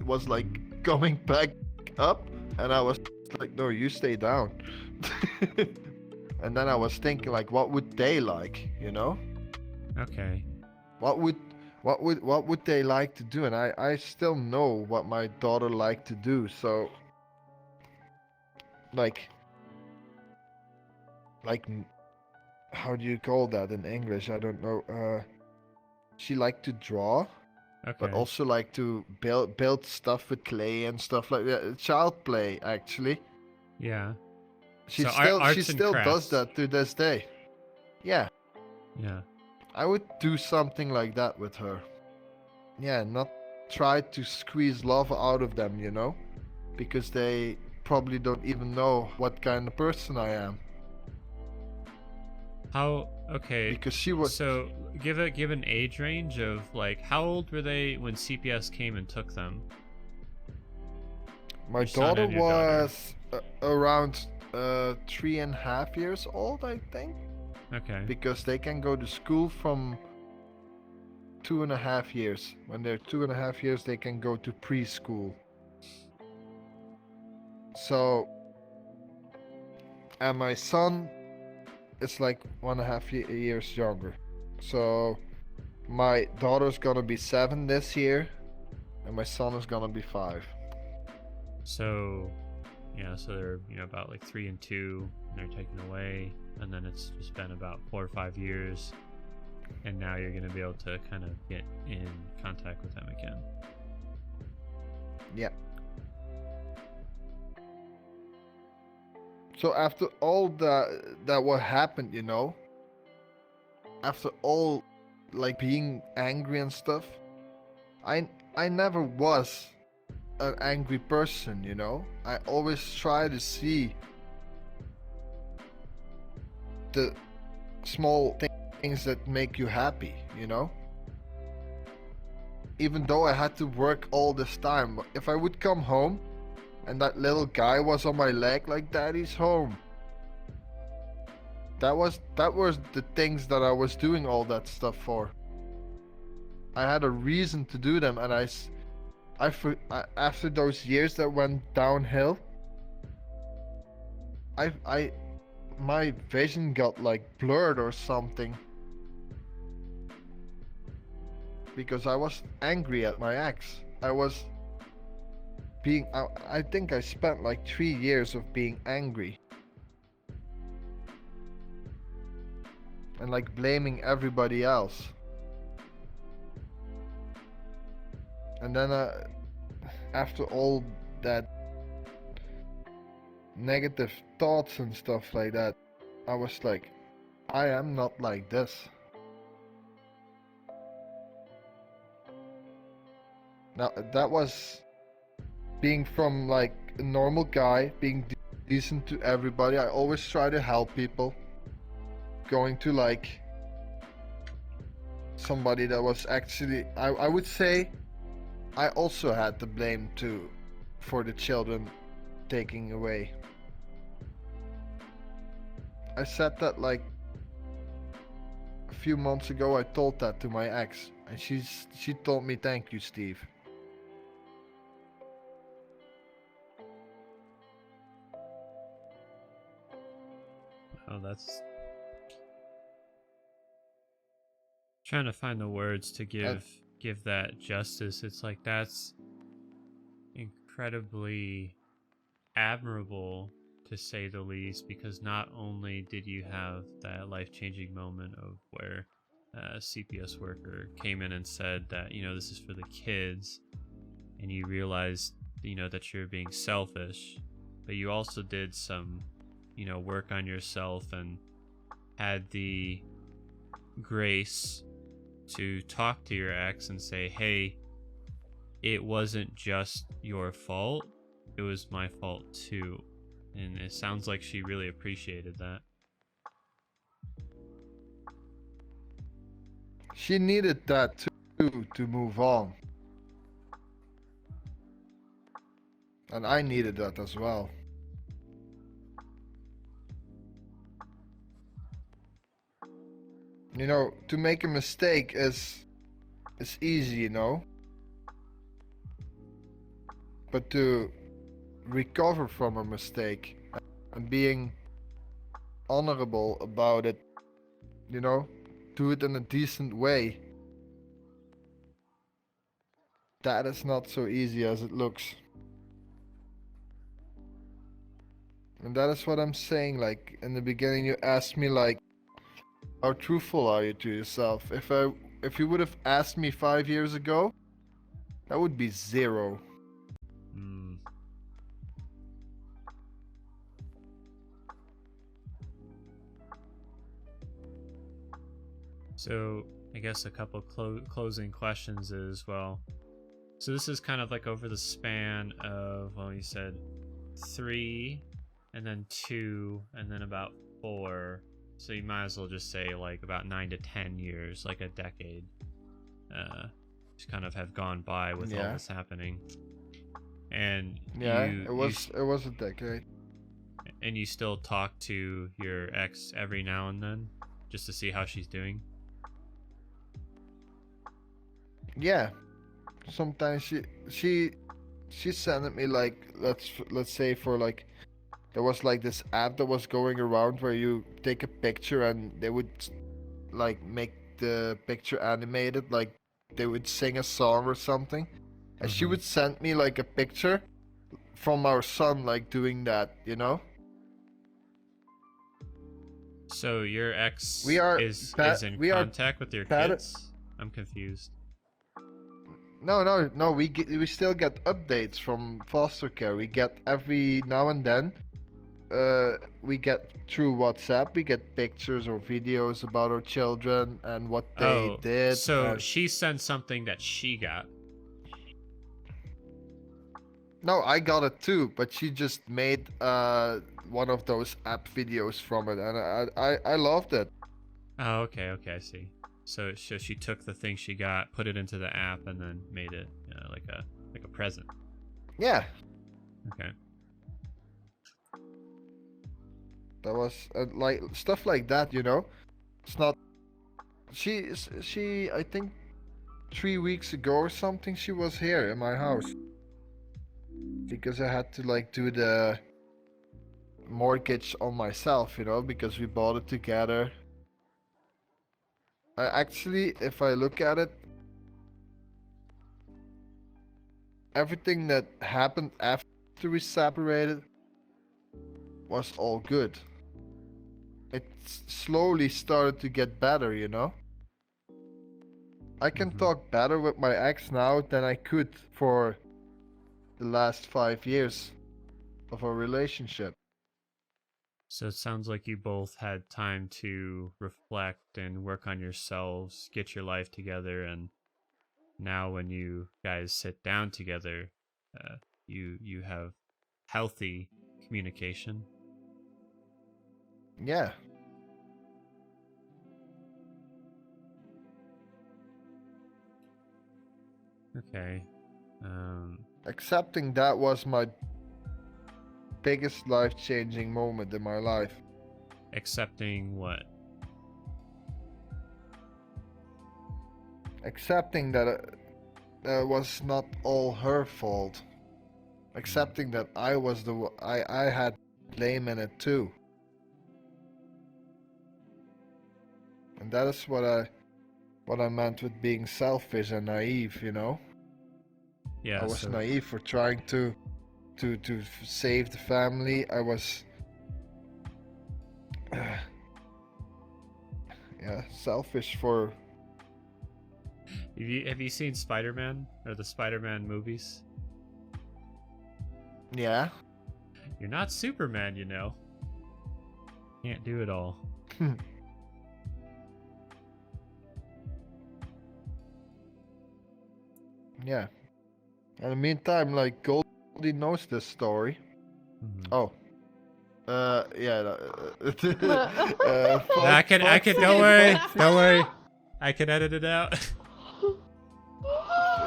was like coming back up, and I was like, no, you stay down. And then I was thinking like, what would they like, you know? Okay. What would they like to do? And I still know what my daughter liked to do. So like how do you call that in English? I don't know. She liked to draw, Okay. but also like to build stuff with clay and stuff like that. Child play, actually. Yeah. She So still arts she and still does crafts. that to this day. Yeah, Yeah. I would do something like that with her. Yeah, not try to squeeze love out of them, you know, because they probably don't even know what kind of person I am. How? Okay. Because she was So give an age range of like how old were they when CPS came and took them? my your son daughter and your daughter. was around 3.5 years old, I think, Okay. because they can go to school from 2.5 years. When they're 2.5 years, they can go to preschool. So, and my son is like 1.5 years younger. So, my daughter's gonna be 7 this year, and my son is gonna be 5. So, yeah, so they're, you know, about like 3 and 2, and they're taken away, and then it's just been about 4 or 5 years, and now you're gonna be able to kind of get in contact with them again. Yeah. So after all that what happened, you know, after all like being angry and stuff, I never was an angry person, you know. I always try to see the small things that make you happy, you know. Even though I had to work all this time, if I would come home and that little guy was on my leg like daddy's home, that was the things that I was doing all that stuff for. I had a reason to do them, and after those years that went downhill, I my vision got like blurred or something because I was angry at my ex. I was being I think I spent like 3 years of being angry and like blaming everybody else. And then after all that negative thoughts and stuff like that, I was like, I am not like this. Now that was being from like a normal guy, being decent to everybody. I always try to help people. Going to like somebody that was actually, I would say, I also had the blame too for the children taking away. I said that like a few months ago. I told that to my ex, and she told me, "Thank you, Steve." Oh, that's trying to find the words to give that justice. It's like that's incredibly admirable, to say the least, because not only did you have that life-changing moment of where a CPS worker came in and said that, you know, this is for the kids, and you realized, you know, that you're being selfish, but you also did some, you know, work on yourself and had the grace to talk to your ex and say, hey, it wasn't just your fault, it was my fault too. And it sounds like she really appreciated that. She needed that too to move on. And I needed that as well. You know, to make a mistake is easy, you know. But to recover from a mistake and being honorable about it, you know, do it in a decent way, that is not so easy as it looks. And that is what I'm saying. Like in the beginning you asked me like, how truthful are you to yourself? If you would have asked me 5 years ago, that would be 0. So I guess a couple closing questions is, well, so this is kind of like over the span of, well, you said 3 and then 2 and then about 4. So you might as well just say like about 9 to 10 years, like a decade. Just kind of have gone by with all this happening. And it was a decade. And you still talk to your ex every now and then just to see how she's doing? Yeah. Sometimes she sent me like, let's say for like, there was like this app that was going around where you take a picture and they would like make the picture animated, like they would sing a song or something, and she would send me like a picture from our son like doing that, you know. So your ex is in contact with your kids? I'm confused. No. We still get updates from foster care. We get every now and then. We get through WhatsApp. We get pictures or videos about our children and what they did. So she sent something that she got. No, I got it too, but she just made one of those app videos from it, and I loved it. Oh, okay, I see. So she took the thing she got, put it into the app, and then made it like a present. Yeah. Okay. That was like stuff like that, you know. It's not. She I think 3 weeks ago or something, she was here in my house because I had to like do the mortgage on myself, you know, because we bought it together. I actually, if I look at it, everything that happened after we separated was all good. It slowly started to get better, you know? I can talk better with my ex now than I could for the last 5 years of our relationship. So it sounds like you both had time to reflect and work on yourselves, get your life together, and now when you guys sit down together, you have healthy communication. Yeah. Okay. Accepting that was my biggest life-changing moment in my life. Accepting what? Accepting that it was not all her fault. Accepting that I was I had blame in it too. And that is what I meant with being selfish and naive, you know? Yeah. I was So naive for trying to save the family. I was yeah, selfish for have you seen Spider-Man or the Spider-Man movies? yeah. You're not Superman, you know. Can't do it all. Yeah. In the meantime, like Goldie knows this story. Oh. Yeah. No, I can. Don't worry. Don't worry. I can edit it out.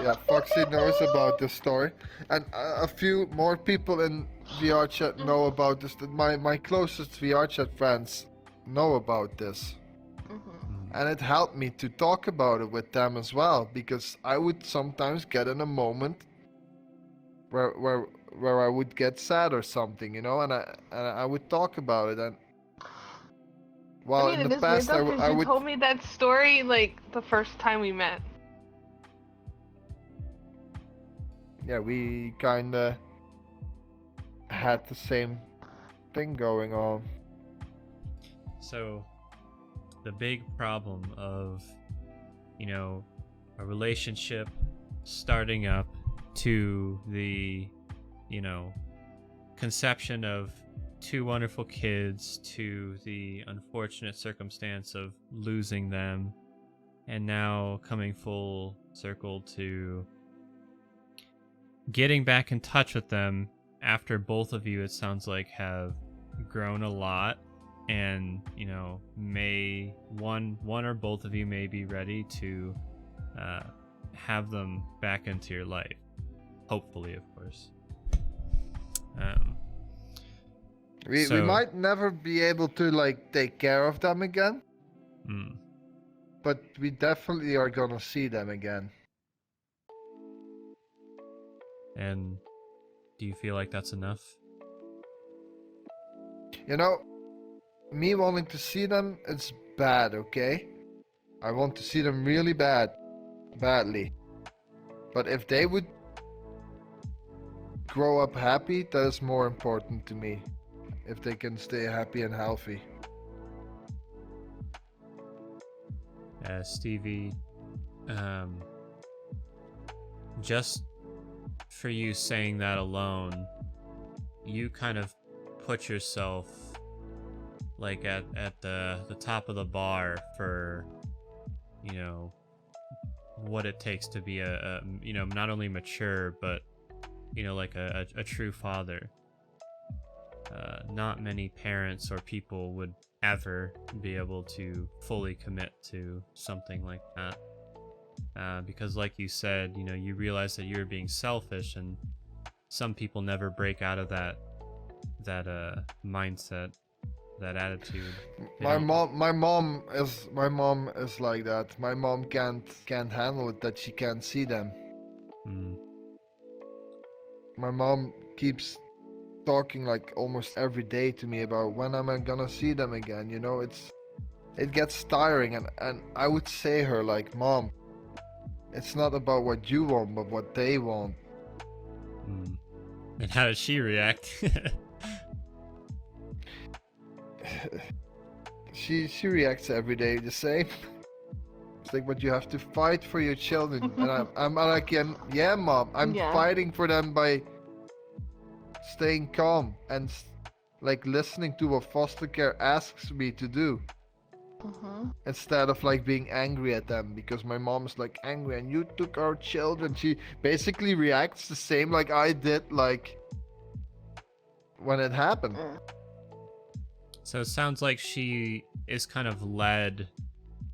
Yeah, Foxy knows about this story, and a few more people in VRChat know about this. My closest VRChat friends know about this, and it helped me to talk about it with them as well, because I would sometimes get in a moment where I would get sad or something, you know, and I would talk about it, and I well, mean, in it the is weird past though, because I you would told me that story like the first time we met. yeah, we kinda had the same thing going on. So, the big problem of, you know, a relationship starting up to the, you know, conception of two wonderful kids to the unfortunate circumstance of losing them, and now coming full circle to getting back in touch with them after both of you, it sounds like, have grown a lot, and you know, may one or both of you may be ready to have them back into your life, hopefully, of course. We might never be able to like take care of them again, but we definitely are gonna see them again. And do you feel like that's enough? You know, me wanting to see them, it's bad, okay? I want to see them really badly. But if they would grow up happy, that is more important to me. If they can stay happy and healthy. Stevie, just for you saying that alone, you kind of put yourself like at the top of the bar for, you know, what it takes to be a you know, not only mature, but you know, like a true father. Not many parents or people would ever be able to fully commit to something like that, because like you said, you know, you realize that you're being selfish, and some people never break out of that mindset, that attitude. My mom is like that. My mom can't handle it that she can't see them. My mom keeps talking like almost every day to me about when am I gonna see them again. You know, it gets tiring, and I would say her like, Mom, it's not about what you want, but what they want. Hmm. And how did she react? She reacts every day the same. It's like, but you have to fight for your children, and I'm like, yeah, Mom, I'm Yeah. fighting for them by staying calm and like listening to what foster care asks me to do. Instead of like being angry at them, because my mom is like angry and you took our children. She basically reacts the same like I did, like when it happened. So it sounds like she is kind of led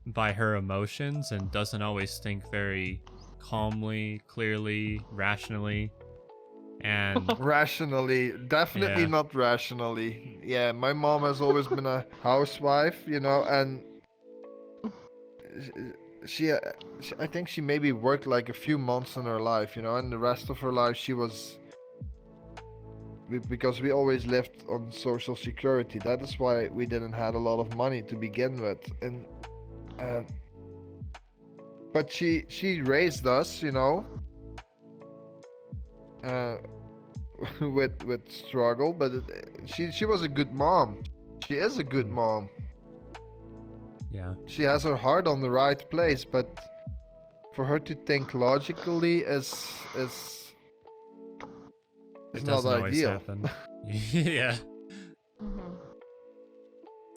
by her emotions and doesn't always think very calmly, clearly, rationally. And Rationally, definitely Yeah. not rationally. Yeah, my mom has always been a housewife, you know, and I think she maybe worked like a few months in her life, you know, and the rest of her life she was, because we always lived on social security. That is why we didn't have a lot of money to begin with, and but she raised us, you know, with struggle, but she was a good mom. She is a good mom. yeah. She has her heart on the right place, but for her to think logically is It not doesn't always ideal. happen. Yeah.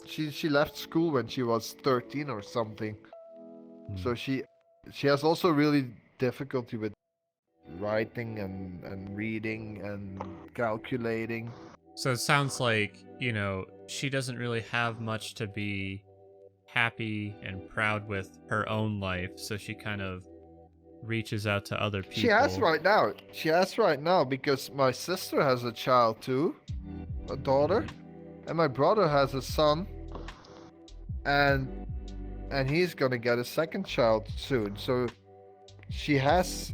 She left school when she was 13 or something. Hmm. So she has also really difficulty with writing and reading and calculating. So it sounds like, you know, she doesn't really have much to be happy and proud with her own life, so she kind of reaches out to other people. She has right now. She has right now because my sister has a child too, a daughter, and my brother has a son, and he's gonna get a second child soon. So she has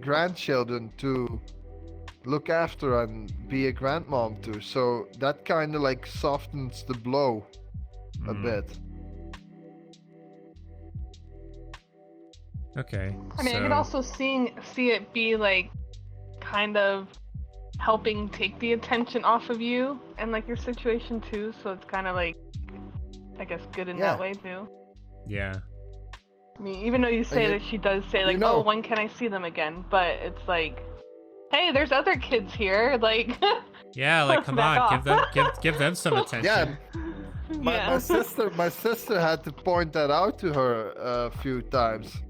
grandchildren to look after and be a grandmom to. So that kind of like softens the blow a Hmm. bit. Okay. I mean, I could also see it be like kind of helping take the attention off of you and like your situation too. So it's kind of like, I guess, good in Yeah. that way too. Yeah. I mean, even though you say you- that she does say like, you know- oh, when can I see them again? But it's like, hey, there's other kids here. Like, Yeah, like come back on, off. give them some attention. Yeah, my yeah. my sister had to point that out to her a few times.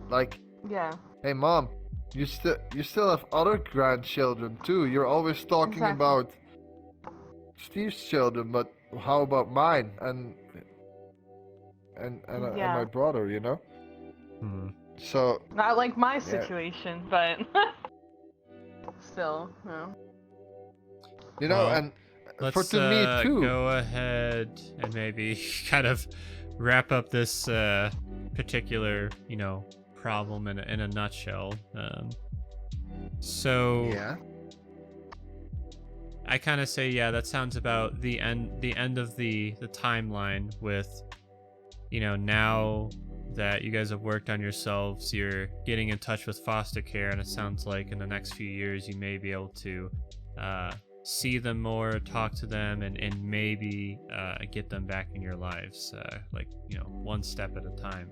Like, Yeah. hey mom, you still have other grandchildren too. You're always talking Exactly. about Steve's children, but how about mine and Yeah. my brother, you know? Hmm. So Not like my situation, but still, no. you know, Well, and Let's to me too. go ahead and maybe kind of wrap up this particular, you know, problem in a nutshell. So Yeah. I kind of say, yeah, that sounds about the end of the timeline with, you know, now that you guys have worked on yourselves, you're getting in touch with foster care, and it sounds like in the next few years you may be able to see them more, talk to them, and maybe get them back in your lives, like, you know, one step at a time.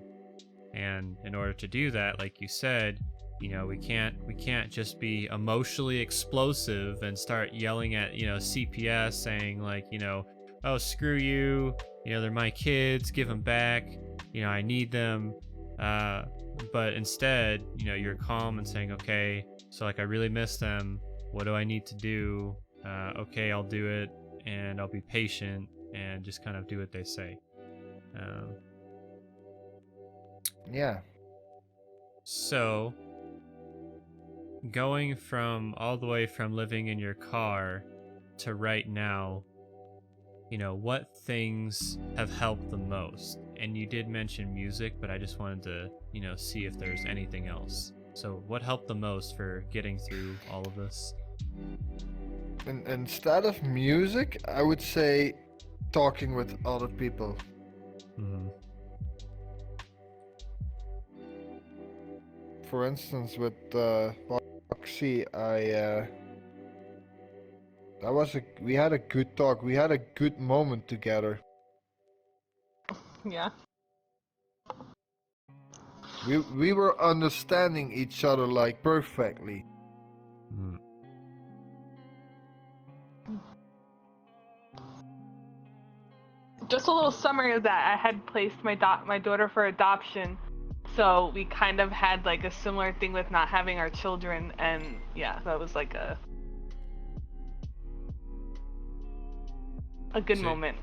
And in order to do that, like you said, you know, we can't just be emotionally explosive and start yelling at, you know, CPS saying like, you know, oh, screw you, you know, they're my kids, give them back, you know, I need them. But instead, you know, you're calm and saying, okay, so like I really miss them. What do I need to do? Okay, I'll do it, and I'll be patient and just kind of do what they say. Yeah. So, going from all the way from living in your car to right now, you know, what things have helped the most? And you did mention music, but I just wanted to, you know, see if there's anything else. So, what helped the most for getting through all of this? Instead of music, I would say talking with other people. Mhm. For instance, with Foxy, we had a good talk. We had a good moment together. Yeah. We were understanding each other like perfectly. Mhm. Just a little summary of that. I had placed my daughter for adoption, so we kind of had like a similar thing with not having our children, and yeah, that was like a good So- moment.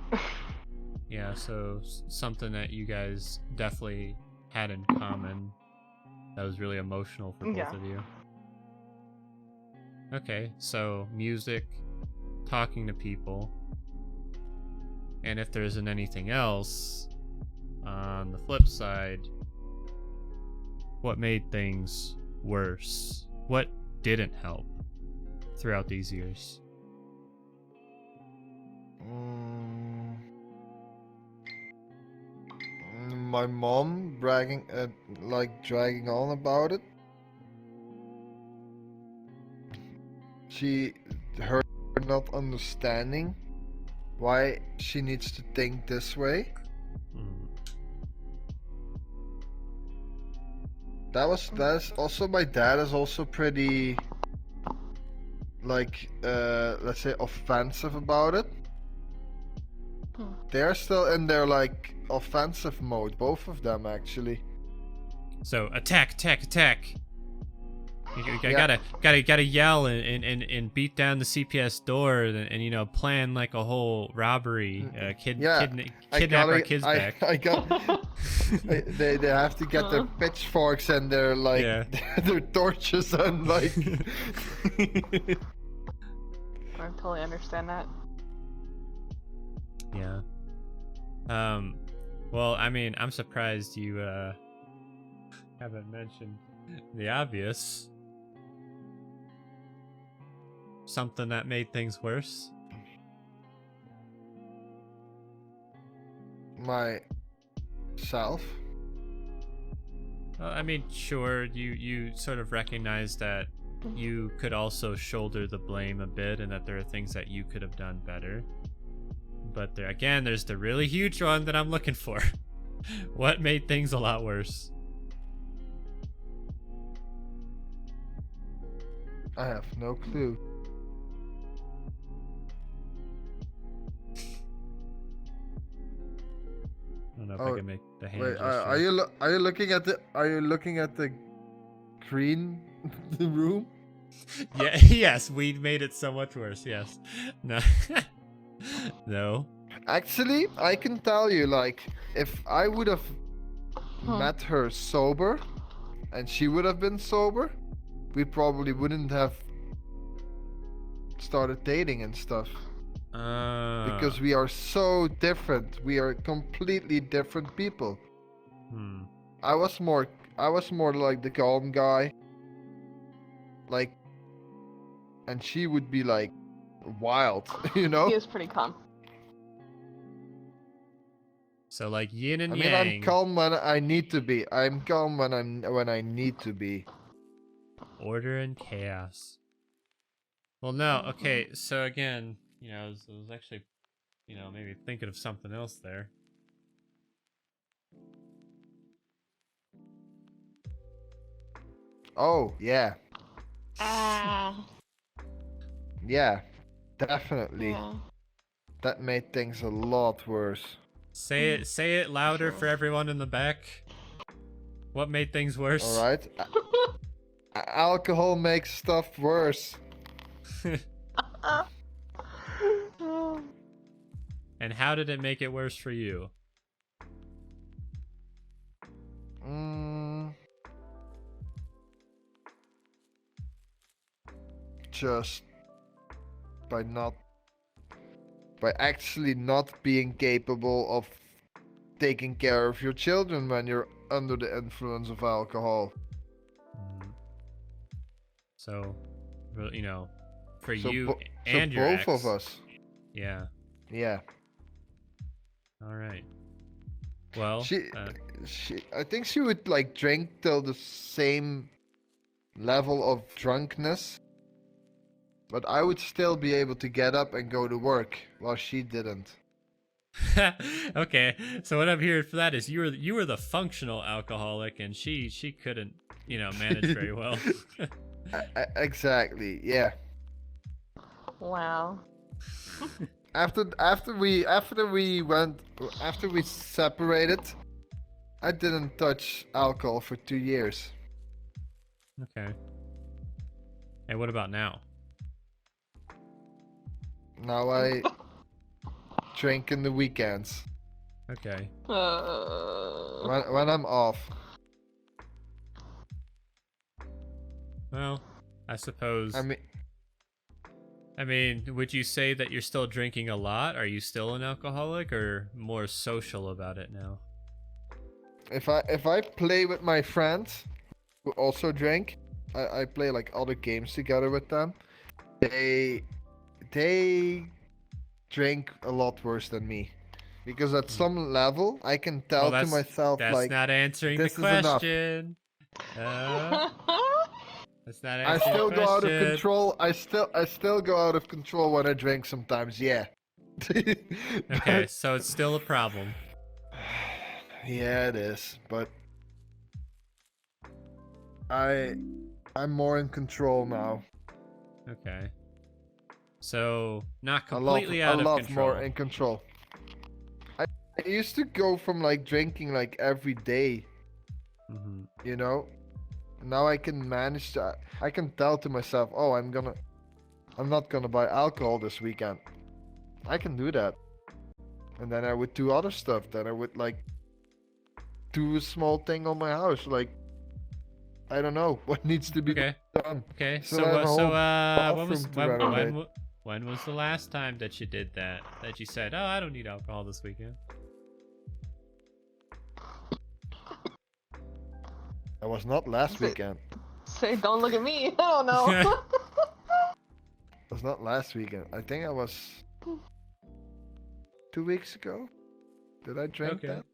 Yeah, so something that you guys definitely had in common that was really emotional for both Yeah. of you. Okay, so music, talking to people, and if there isn't anything else, on the flip side, what made things worse? What didn't help throughout these years? Mm, my mom dragging on about it. Her not understanding why she needs to think this way. Mm. That's also, my dad is also pretty, like, let's say, offensive about it. They're still in their like offensive mode, both of them actually. So attack, attack, attack! You Yeah. gotta yell and beat down the CPS door and you know plan like a whole robbery, Yeah, kidnap our kids back. I got. They have to get their pitchforks and their like Yeah. their torches and like. I totally understand that. Yeah. Well, I mean, I'm surprised you haven't mentioned the obvious. Something that made things worse. Myself. Well, I mean, sure, you sort of recognize that you could also shoulder the blame a bit, and that there are things that you could have done better. But there's the really huge one that I'm looking for. What made things a lot worse? I have no clue. I don't know if I Oh, can make the hand wait, gesture. are you looking at the green room? Yeah, yes, we made it so much worse. Yes. No. No. Actually, I can tell you, like, if I would have met her sober, and she would have been sober, we probably wouldn't have started dating and stuff. Because we are so different. We are completely different people. I was more like the calm guy. Like, and she would be like wild, you know? He is pretty calm. So like yin and I mean, yang. I'm calm when I need to be. I'm calm when I need to be. Order and chaos. Well, no. Okay. So again, you know, I was actually, you know, maybe thinking of something else there. Oh, yeah. Ah. Yeah. Definitely. Yeah. That made things a lot worse. Say it louder for everyone in the back. What made things worse? All right. Alcohol makes stuff worse. And how did it make it worse for you? Just by actually not being capable of taking care of your children when you're under the influence of alcohol. So, you know, for So you bo- and so your both ex. of us. Yeah. Yeah. All right. Well, She I think she would like drink till the same level of drunkenness, but I would still be able to get up and go to work while she didn't. okay. So what I'm hearing for that is you were the functional alcoholic, and she couldn't manage very well. Exactly. Yeah. Wow. After we separated, I didn't touch alcohol for 2 years. Okay. And what about now? Now I drink in the weekends Okay. when I'm off. Well, I suppose. I mean, Would you say that you're still drinking a lot? Are you still an alcoholic, or more social about it now? if I play with my friends who also drink, I play like other games together with them. They drink a lot worse than me, because at some level I can tell Well, to myself that's like, not answering the this is enough. question. That's not I answering still the go out of question. control. I still go out of control when I drink sometimes. Yeah. Okay, so it's still a problem. Yeah, it is, but I'm more in control now. Okay. So not A lot completely out of control. more in control. I used to go from like drinking like every day, Mm-hmm. you know. Now I can manage to. I can tell to myself, oh, I'm not gonna buy alcohol this weekend. I can do that, and then I would do other stuff. Then I would like do a small thing on my house, like I don't know what needs to be Okay. done. Okay. So So I have a whole when was bathroom to renovate. when was the last time that you did that? That you said, "Oh, I don't need alcohol this weekend." That was not last weekend. Say, don't look at me. I don't know. It was not last weekend. I think I was 2 weeks ago. Did I drink Okay. that?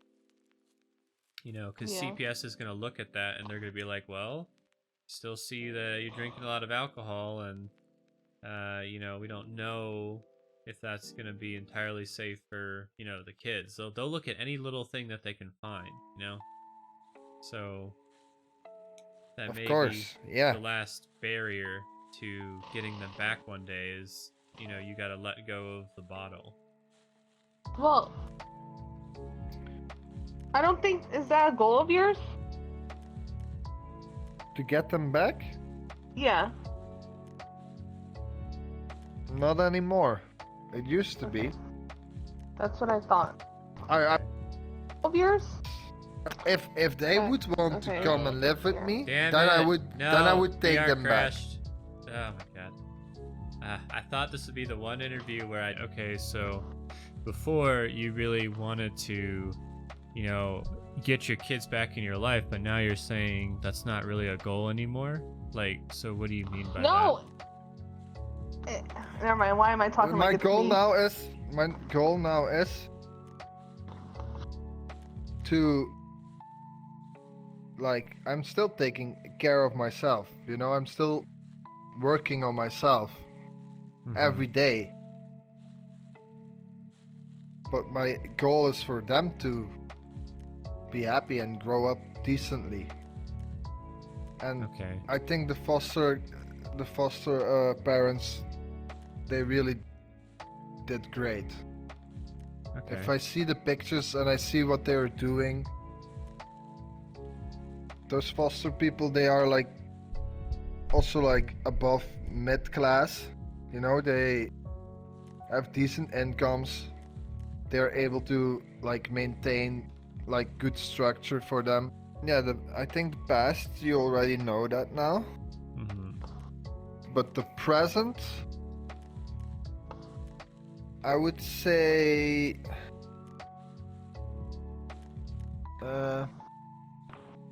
Because Yeah. CPS is gonna look at that and they're gonna be like, "Well, still see that you're drinking a lot of alcohol, and we don't know if that's gonna be entirely safe for the kids. They'll look at any little thing that they can find, So that Of may be course, yeah. the last barrier to getting them back one day is, you gotta let go of the bottle. Well, I don't think, is that a goal of yours? To get them back? Yeah. Not anymore. It used to be. That's what I thought. I Of yours? if they Okay. would want Okay. to come and live with me, Damn then I it. would No, then I would take VR them back. crashed. Oh my god. I thought this would be the one interview where okay, so before you really wanted to, get your kids back in your life, but now you're saying that's not really a goal anymore? Like, so what do you mean by No. Never mind. Why am I talking My like it's goal me? now is to, like, I'm still taking care of myself, I'm still working on myself that? every day. But my goal is for them to be happy and grow up decently. And Okay. I think the foster parents, they really did great. Okay. If I see the pictures and I see what they are doing, those foster people, they are like also like above mid class. They have decent incomes. They're able to like maintain like good structure for them. Yeah, I think the past, you already know that now. Mm-hmm. But the present, I would say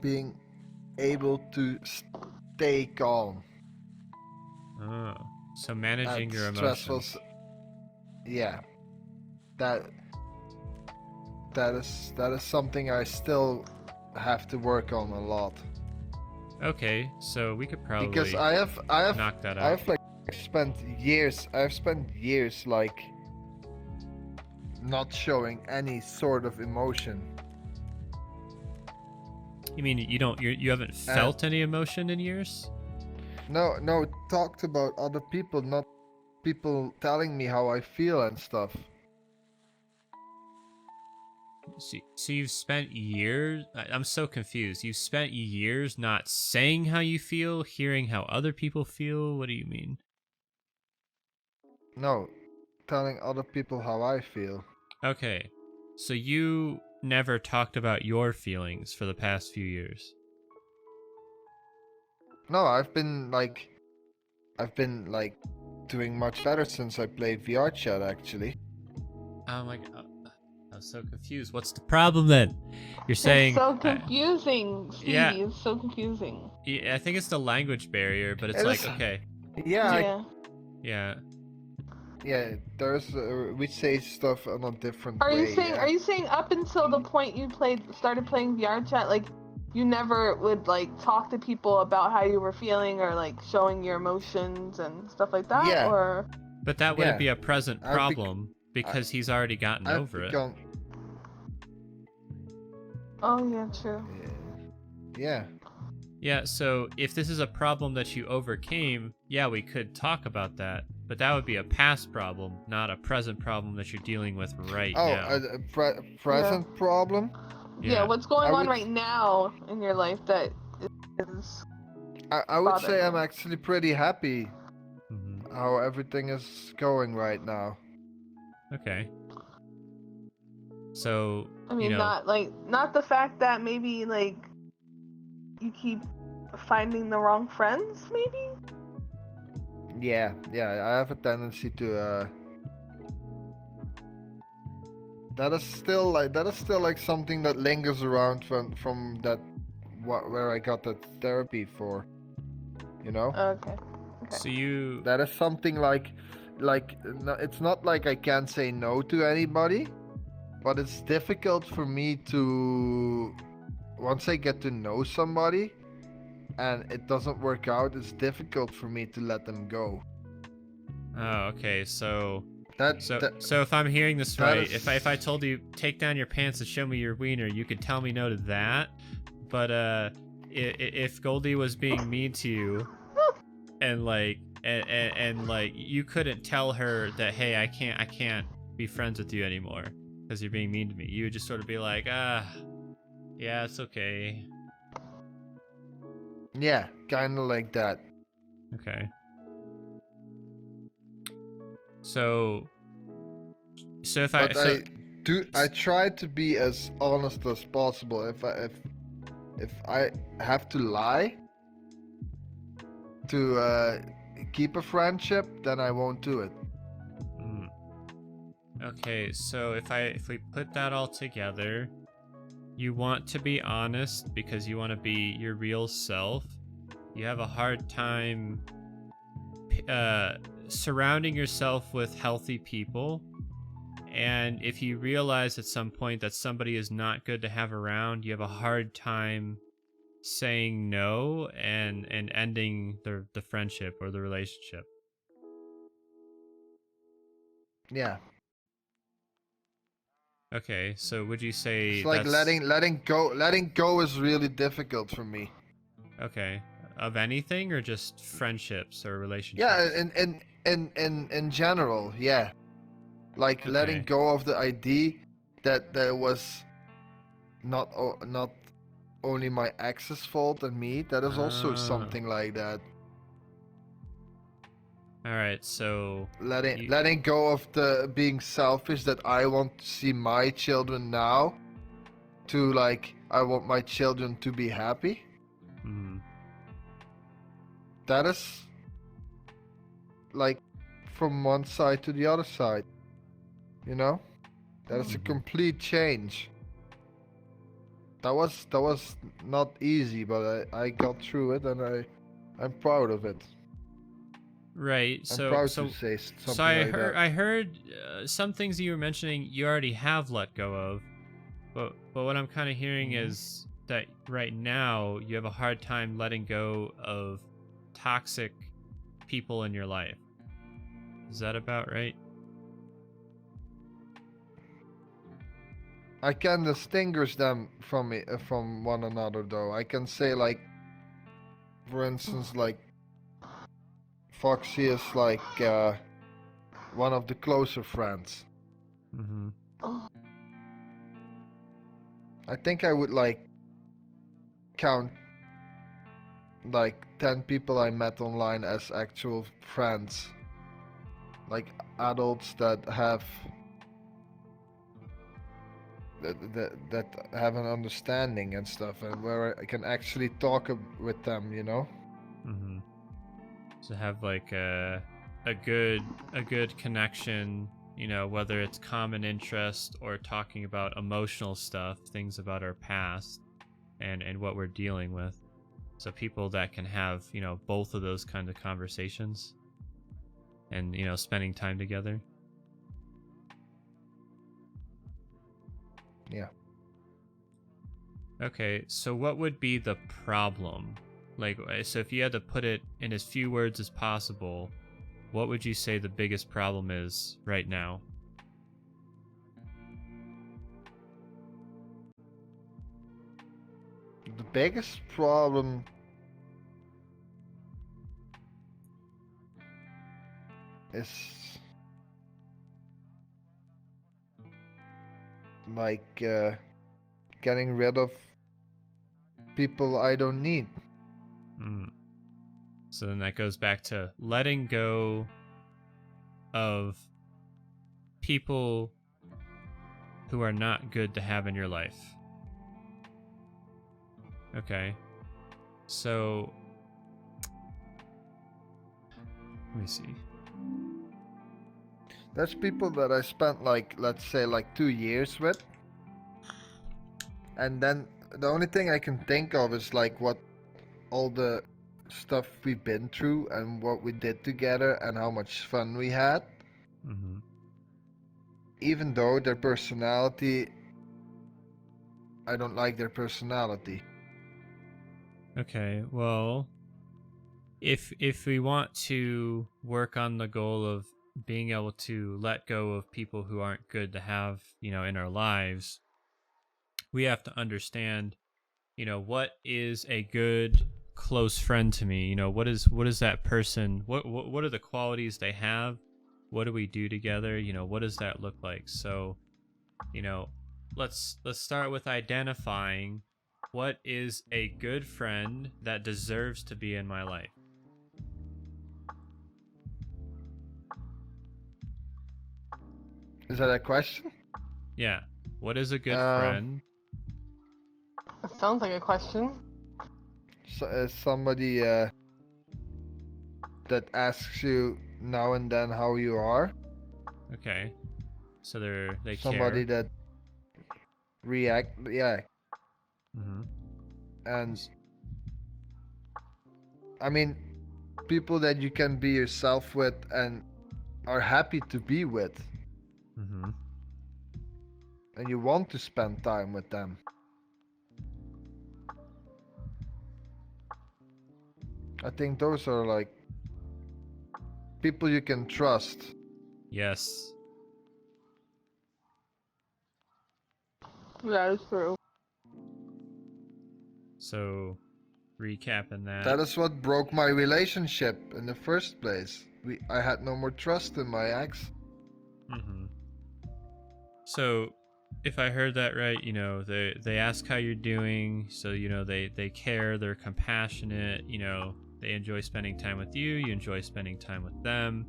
being able to stay calm. Oh. So managing your stressful. emotions. Yeah, that that is something I still have to work on a lot. Okay, so we could Because probably knock that out. I've like spent years like not showing any sort of emotion. You mean you haven't felt any emotion in years? No, talked about other people, not people telling me how I feel and stuff. So you've spent years. I'm so confused. You've spent years not saying how you feel, hearing how other people feel. What do you mean? No, telling other people how I feel. Okay, so you never talked about your feelings for the past few years. No, I've been like doing much better since I played VRChat actually. Oh my god. I'm so confused. What's the problem then? You're saying It's so confusing, Stevie. yeah. It's so confusing. Yeah, I think it's the language barrier, but it's It like is- okay, Yeah, Yeah. yeah. there's we say stuff in a different Are you way. saying? Yeah. Are you saying up until the point you started playing VRChat, like you never would like talk to people about how you were feeling or like showing your emotions and stuff like that, Yeah. or? But that wouldn't Yeah. be a present I've bec- problem because he's already gotten I've over it. become. Oh yeah, true. Yeah. Yeah, so if this is a problem that you overcame, yeah, we could talk about that. But that would be a past problem, not a present problem that you're dealing with right Oh, now. a present problem. Yeah. What's going I on would- right now in your life that is? I would say bothering I'm you? actually pretty happy Mhm. how everything is going right now. Okay. So, I mean, you know, not the fact that maybe like you keep finding the wrong friends, maybe. Yeah, I have a tendency to. That is still like something that lingers around from that where I got that therapy for. You know. Okay. so you That is something no, it's not like I can't say no to anybody, but it's difficult for me to once I get to know somebody and it doesn't work out, it's difficult for me to let them go. Oh, okay. So That so if I'm hearing this that right, is- if I told you take down your pants and show me your wiener, you could tell me no to that. But if Goldie was being mean to you, and like and like you couldn't tell her that hey, I can't be friends with you anymore because you're being mean to me, you would just sort of be like yeah, it's okay. yeah, kind of like that. Okay. So if But so, I try to be as honest as possible. If I have to lie to keep a friendship, then I won't do it. Okay, so if we put that all together, you want to be honest because you want to be your real self. You have a hard time surrounding yourself with healthy people. And if you realize at some point that somebody is not good to have around, you have a hard time saying no and ending the friendship or the relationship. Yeah. Okay, so would you say It's like that's letting go is really difficult for me. okay, of anything or just friendships or relationships? Yeah, in general, yeah. Like Okay. letting go of the idea that there was not only my ex's fault and me. That is also something like that. All right, so Letting go of the being selfish that I want to see my children now, to like I want my children to be happy. Mhm. That is like from one side to the other side. You know, that is a Mhm. complete change. That was not easy, but I got through it and I'm proud of it. Right. I'm So proud so to say something so I like heard that. I heard some things you were mentioning you already have let go of, but what I'm kind of hearing Mhm. is that right now you have a hard time letting go of toxic people in your life. Is that about right? I can distinguish them from one another, though. I can say, like, for instance, like Foxy is like one of the closer friends. Mm-hmm. I think I would like count like 10 people I met online as actual friends, like adults that have that have an understanding and stuff, and where I can actually talk with them, you know. Mm-hmm. So have like a good connection, you know, whether it's common interest or talking about emotional stuff, things about our past and what we're dealing with. So people that can have, you know, both of those kind of conversations and, you know, spending time together. Yeah. Okay, so what would be the problem? Like, so if you had to put it in as few words as possible, what would you say the biggest problem is right now? The biggest problem is like getting rid of people I don't need. Mm. So then that goes back to letting go of people who are not good to have in your life. Okay. So let me see. That's people that I spent like, let's say, like 2 years with, and then the only thing I can think of is like what all the stuff we've been through and what we did together and how much fun we had. Mm-hmm. Even though their personality, I don't like their personality. Okay. Well, if we want to work on the goal of being able to let go of people who aren't good to have, you know, in our lives, we have to understand, you know, what is a good close friend to me? You know, what is that person? What are the qualities they have? What do we do together? You know, what does that look like? So, you know, let's start with identifying what is a good friend that deserves to be in my life. Is that a question? Yeah. What is a good Um, friend? That sounds like a question. Somebody that asks you now and then how you are. Okay. So they Somebody care. that react, yeah. Mm-hmm. And I mean, people that you can be yourself with and are happy to be with, Mm-hmm. and you want to spend time with them. I think those are like people you can trust. Yes. That is true. So recapping that. That is what broke my relationship in the first place. I had no more trust in my ex. Mm-hmm. So, if I heard that right, you know, they ask how you're doing, so you know they care, they're compassionate, you know, they enjoy spending time with you, you enjoy spending time with them,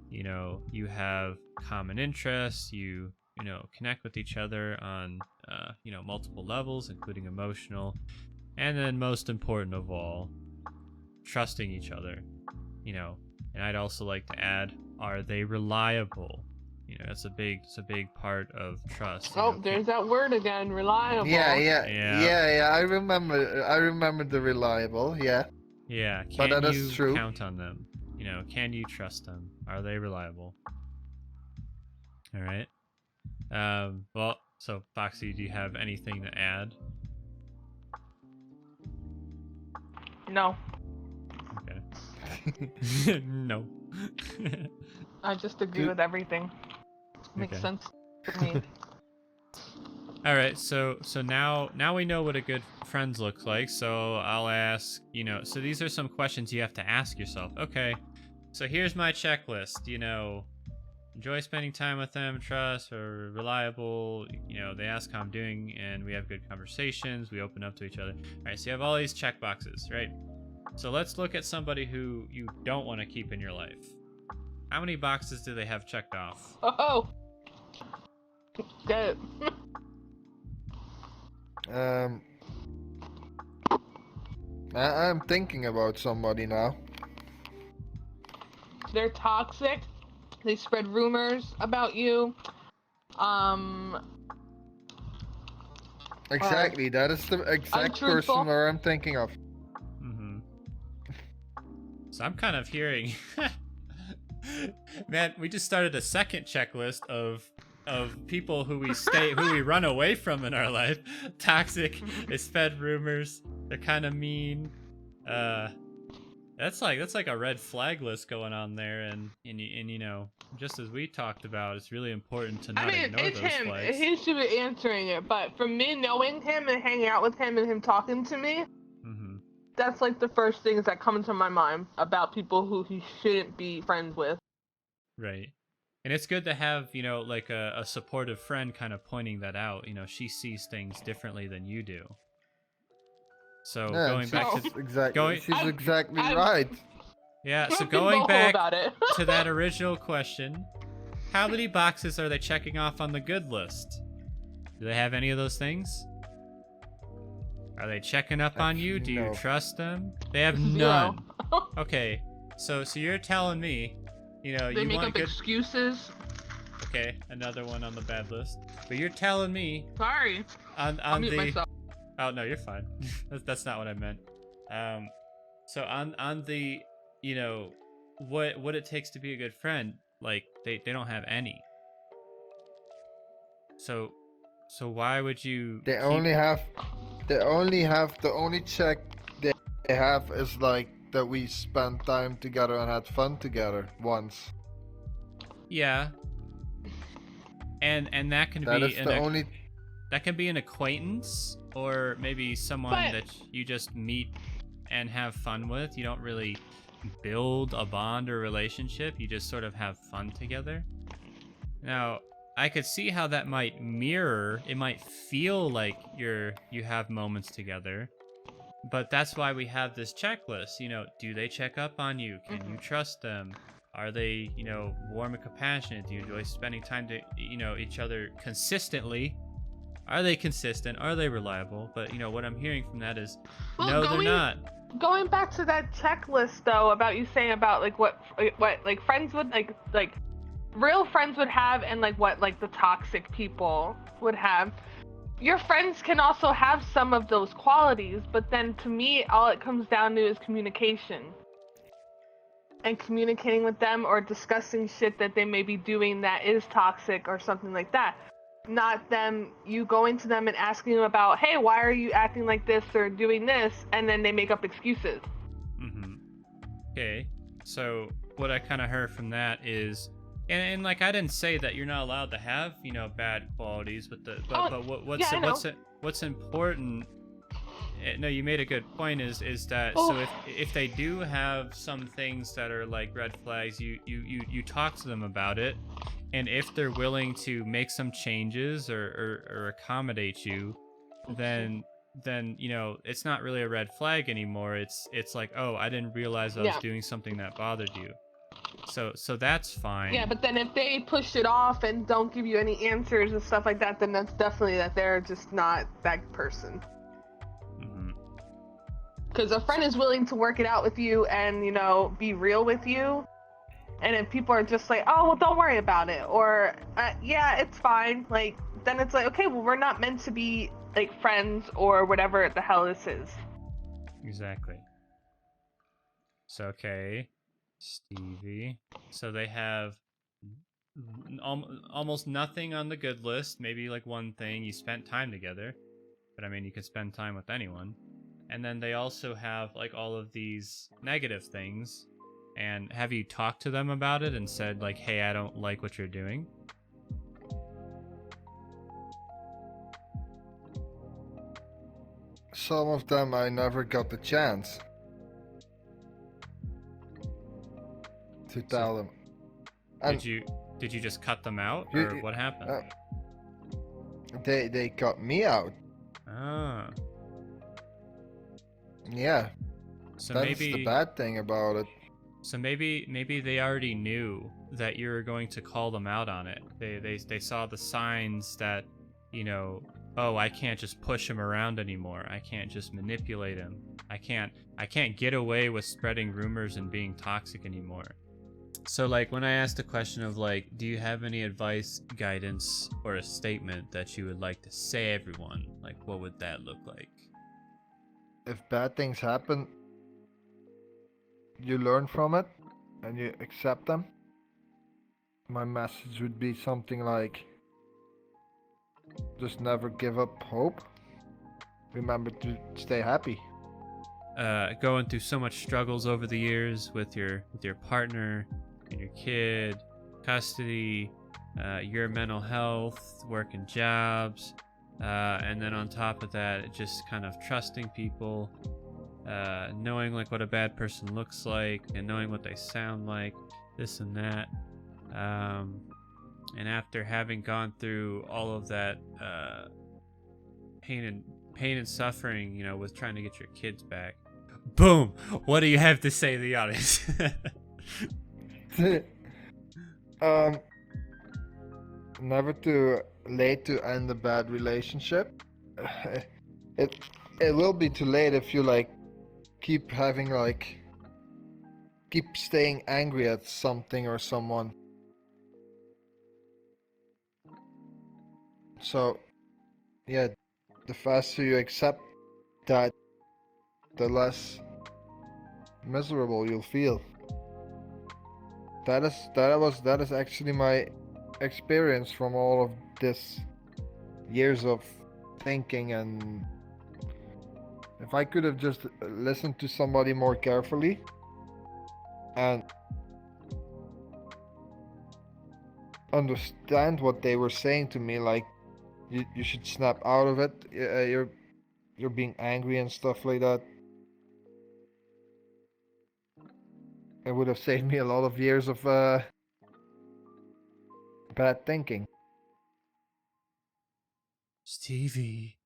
you know, you have common interests, you know connect with each other on you know multiple levels, including emotional, and then most important of all, trusting each other, you know, and I'd also like to add, are they reliable? You know, it's a big part of trust. You Oh, know, there's that word again, reliable. Yeah. Yeah. I remember the reliable. Yeah, Yeah, but can that is you true. count on them? You can you trust them? Are they reliable? All right. Well, so Foxy, do you have anything to add? No, Okay. No. I just agree Dude. with everything. Makes Okay. sense to me. All right, so now we know what a good friend looks like. So I'll ask, so these are some questions you have to ask yourself. Okay, so here's my checklist. Enjoy spending time with them, trust, or reliable. They ask how I'm doing, and we have good conversations. We open up to each other. All right, so you have all these check boxes, right? So let's look at somebody who you don't want to keep in your life. How many boxes do they have checked off? Oh, good. I'm thinking about somebody now. They're toxic. They spread rumors about you. Exactly, that is the exact untruthful. person where I'm thinking of. Mm-hmm. So I'm kind of hearing, man, we just started a second checklist of people who we run away from in our life. Toxic, they spread rumors, they're kind of mean. That's like a red flag list going on there, and just as we talked about, it's really important to not ignore it's those him. flags. He should be answering it. But for me, knowing him and hanging out with him and him talking to me, Mm-hmm. that's like the first things that come into my mind about people who he shouldn't be friends with. Right. And it's good to have, like a supportive friend kind of pointing that out. She sees things differently than you do. So Yeah, going back to she's exactly I'm- right. yeah, so Fucking going boho back about it. to that original question, how many boxes are they checking off on the good list? Do they have any of those things? Are they checking up on you? Do you No. trust them? They have Zero. none. Okay, so you're telling me, They you make want up good. excuses. Okay, another one on the bad list. But you're telling me Sorry. on I'll mute the. myself. Oh no, you're fine. That's not what I meant. So on the, what it takes to be a good friend, like they don't have any. So why would you? The only check they have is like that we spent time together and had fun together once. Yeah. And that can That be is the only. that can be an acquaintance, or maybe someone But- that you just meet and have fun with. You don't really build a bond or relationship. You just sort of have fun together. Now, I could see how that might mirror. It might feel like you have moments together. But that's why we have this checklist. Do they check up on you? Can you trust them? Are they, warm and compassionate? Do you enjoy spending time to, each other consistently? Are they consistent? Are they reliable? But, what I'm hearing from that is, Well, no, they're not. Going back to that checklist though, about you saying about like what like friends would like real friends would have, and like what like the toxic people would have. Your friends can also have some of those qualities, but then to me, all it comes down to is communication. And communicating with them or discussing shit that they may be doing that is toxic or something like that. Not them, you going to them and asking them about, hey, why are you acting like this or doing this? And then they make up excuses. Mm-hmm. Okay. So what I kind of heard from that is, and like I didn't say that you're not allowed to have bad qualities, but what's important. No, you made a good point. Is that so if they do have some things that are like red flags, you talk to them about it, and if they're willing to make some changes or accommodate you, then it's not really a red flag anymore. It's like, oh, I didn't realize I was doing something that bothered you. So that's fine. Yeah, but then if they push it off and don't give you any answers and stuff like that, then that's definitely that they're just not that person. Mm-hmm. Because a friend is willing to work it out with you and, be real with you. And if people are just like, oh, well, don't worry about it. Or, yeah, it's fine. Like, then it's like, okay, well, we're not meant to be, like, friends or whatever the hell this is. Exactly. So, okay. Stevie. So they have almost nothing on the good list. Maybe like one thing. You spent time together, but I mean, you could spend time with anyone. And then they also have like all of these negative things. And have you talked to them about it and said like, hey, I don't like what you're doing? Some of them I never got the chance to tell them. And Did you just cut them out, You- or what happened? they cut me out. Ah, Yeah, so that's maybe the bad thing about it. So maybe they already knew that you were going to call them out on it. They saw the signs that, you know, oh, I can't just push him around anymore. I can't just manipulate him. I can't get away with spreading rumors and being toxic anymore. So like when I asked a question of like, do you have any advice, guidance, or a statement that you would like to say everyone? Like what would that look like? If bad things happen, you learn from it and you accept them. My message would be something like, just never give up hope. Remember to stay happy. Going through so much struggles over the years with your partner and your kid, custody, your mental health, working jobs, and then on top of that, just kind of trusting people, knowing like what a bad person looks like and knowing what they sound like, this and that. And after having gone through all of that pain and suffering, you know, with trying to get your kids back, boom! What do you have to say to the audience? Never too late to end a bad relationship. It will be too late if you like keep staying angry at something or someone. So yeah, the faster you accept that, the less miserable you'll feel. That is actually my experience from all of this years of thinking, and if I could have just listened to somebody more carefully and understand what they were saying to me, like you should snap out of it, you're being angry and stuff like that, it would have saved me a lot of years of bad thinking. Stevie.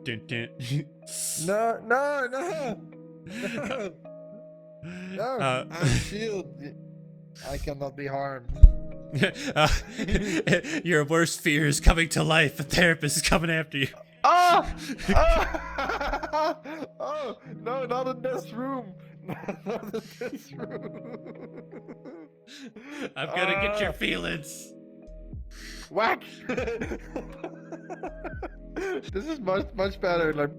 Dun, dun. No, I'm shielded. I cannot be harmed. Your worst fear is coming to life. A therapist is coming after you. Oh! Oh! No, not in this room. Not in this room. I'm gonna get your feelings. Whack! This is much better. Like.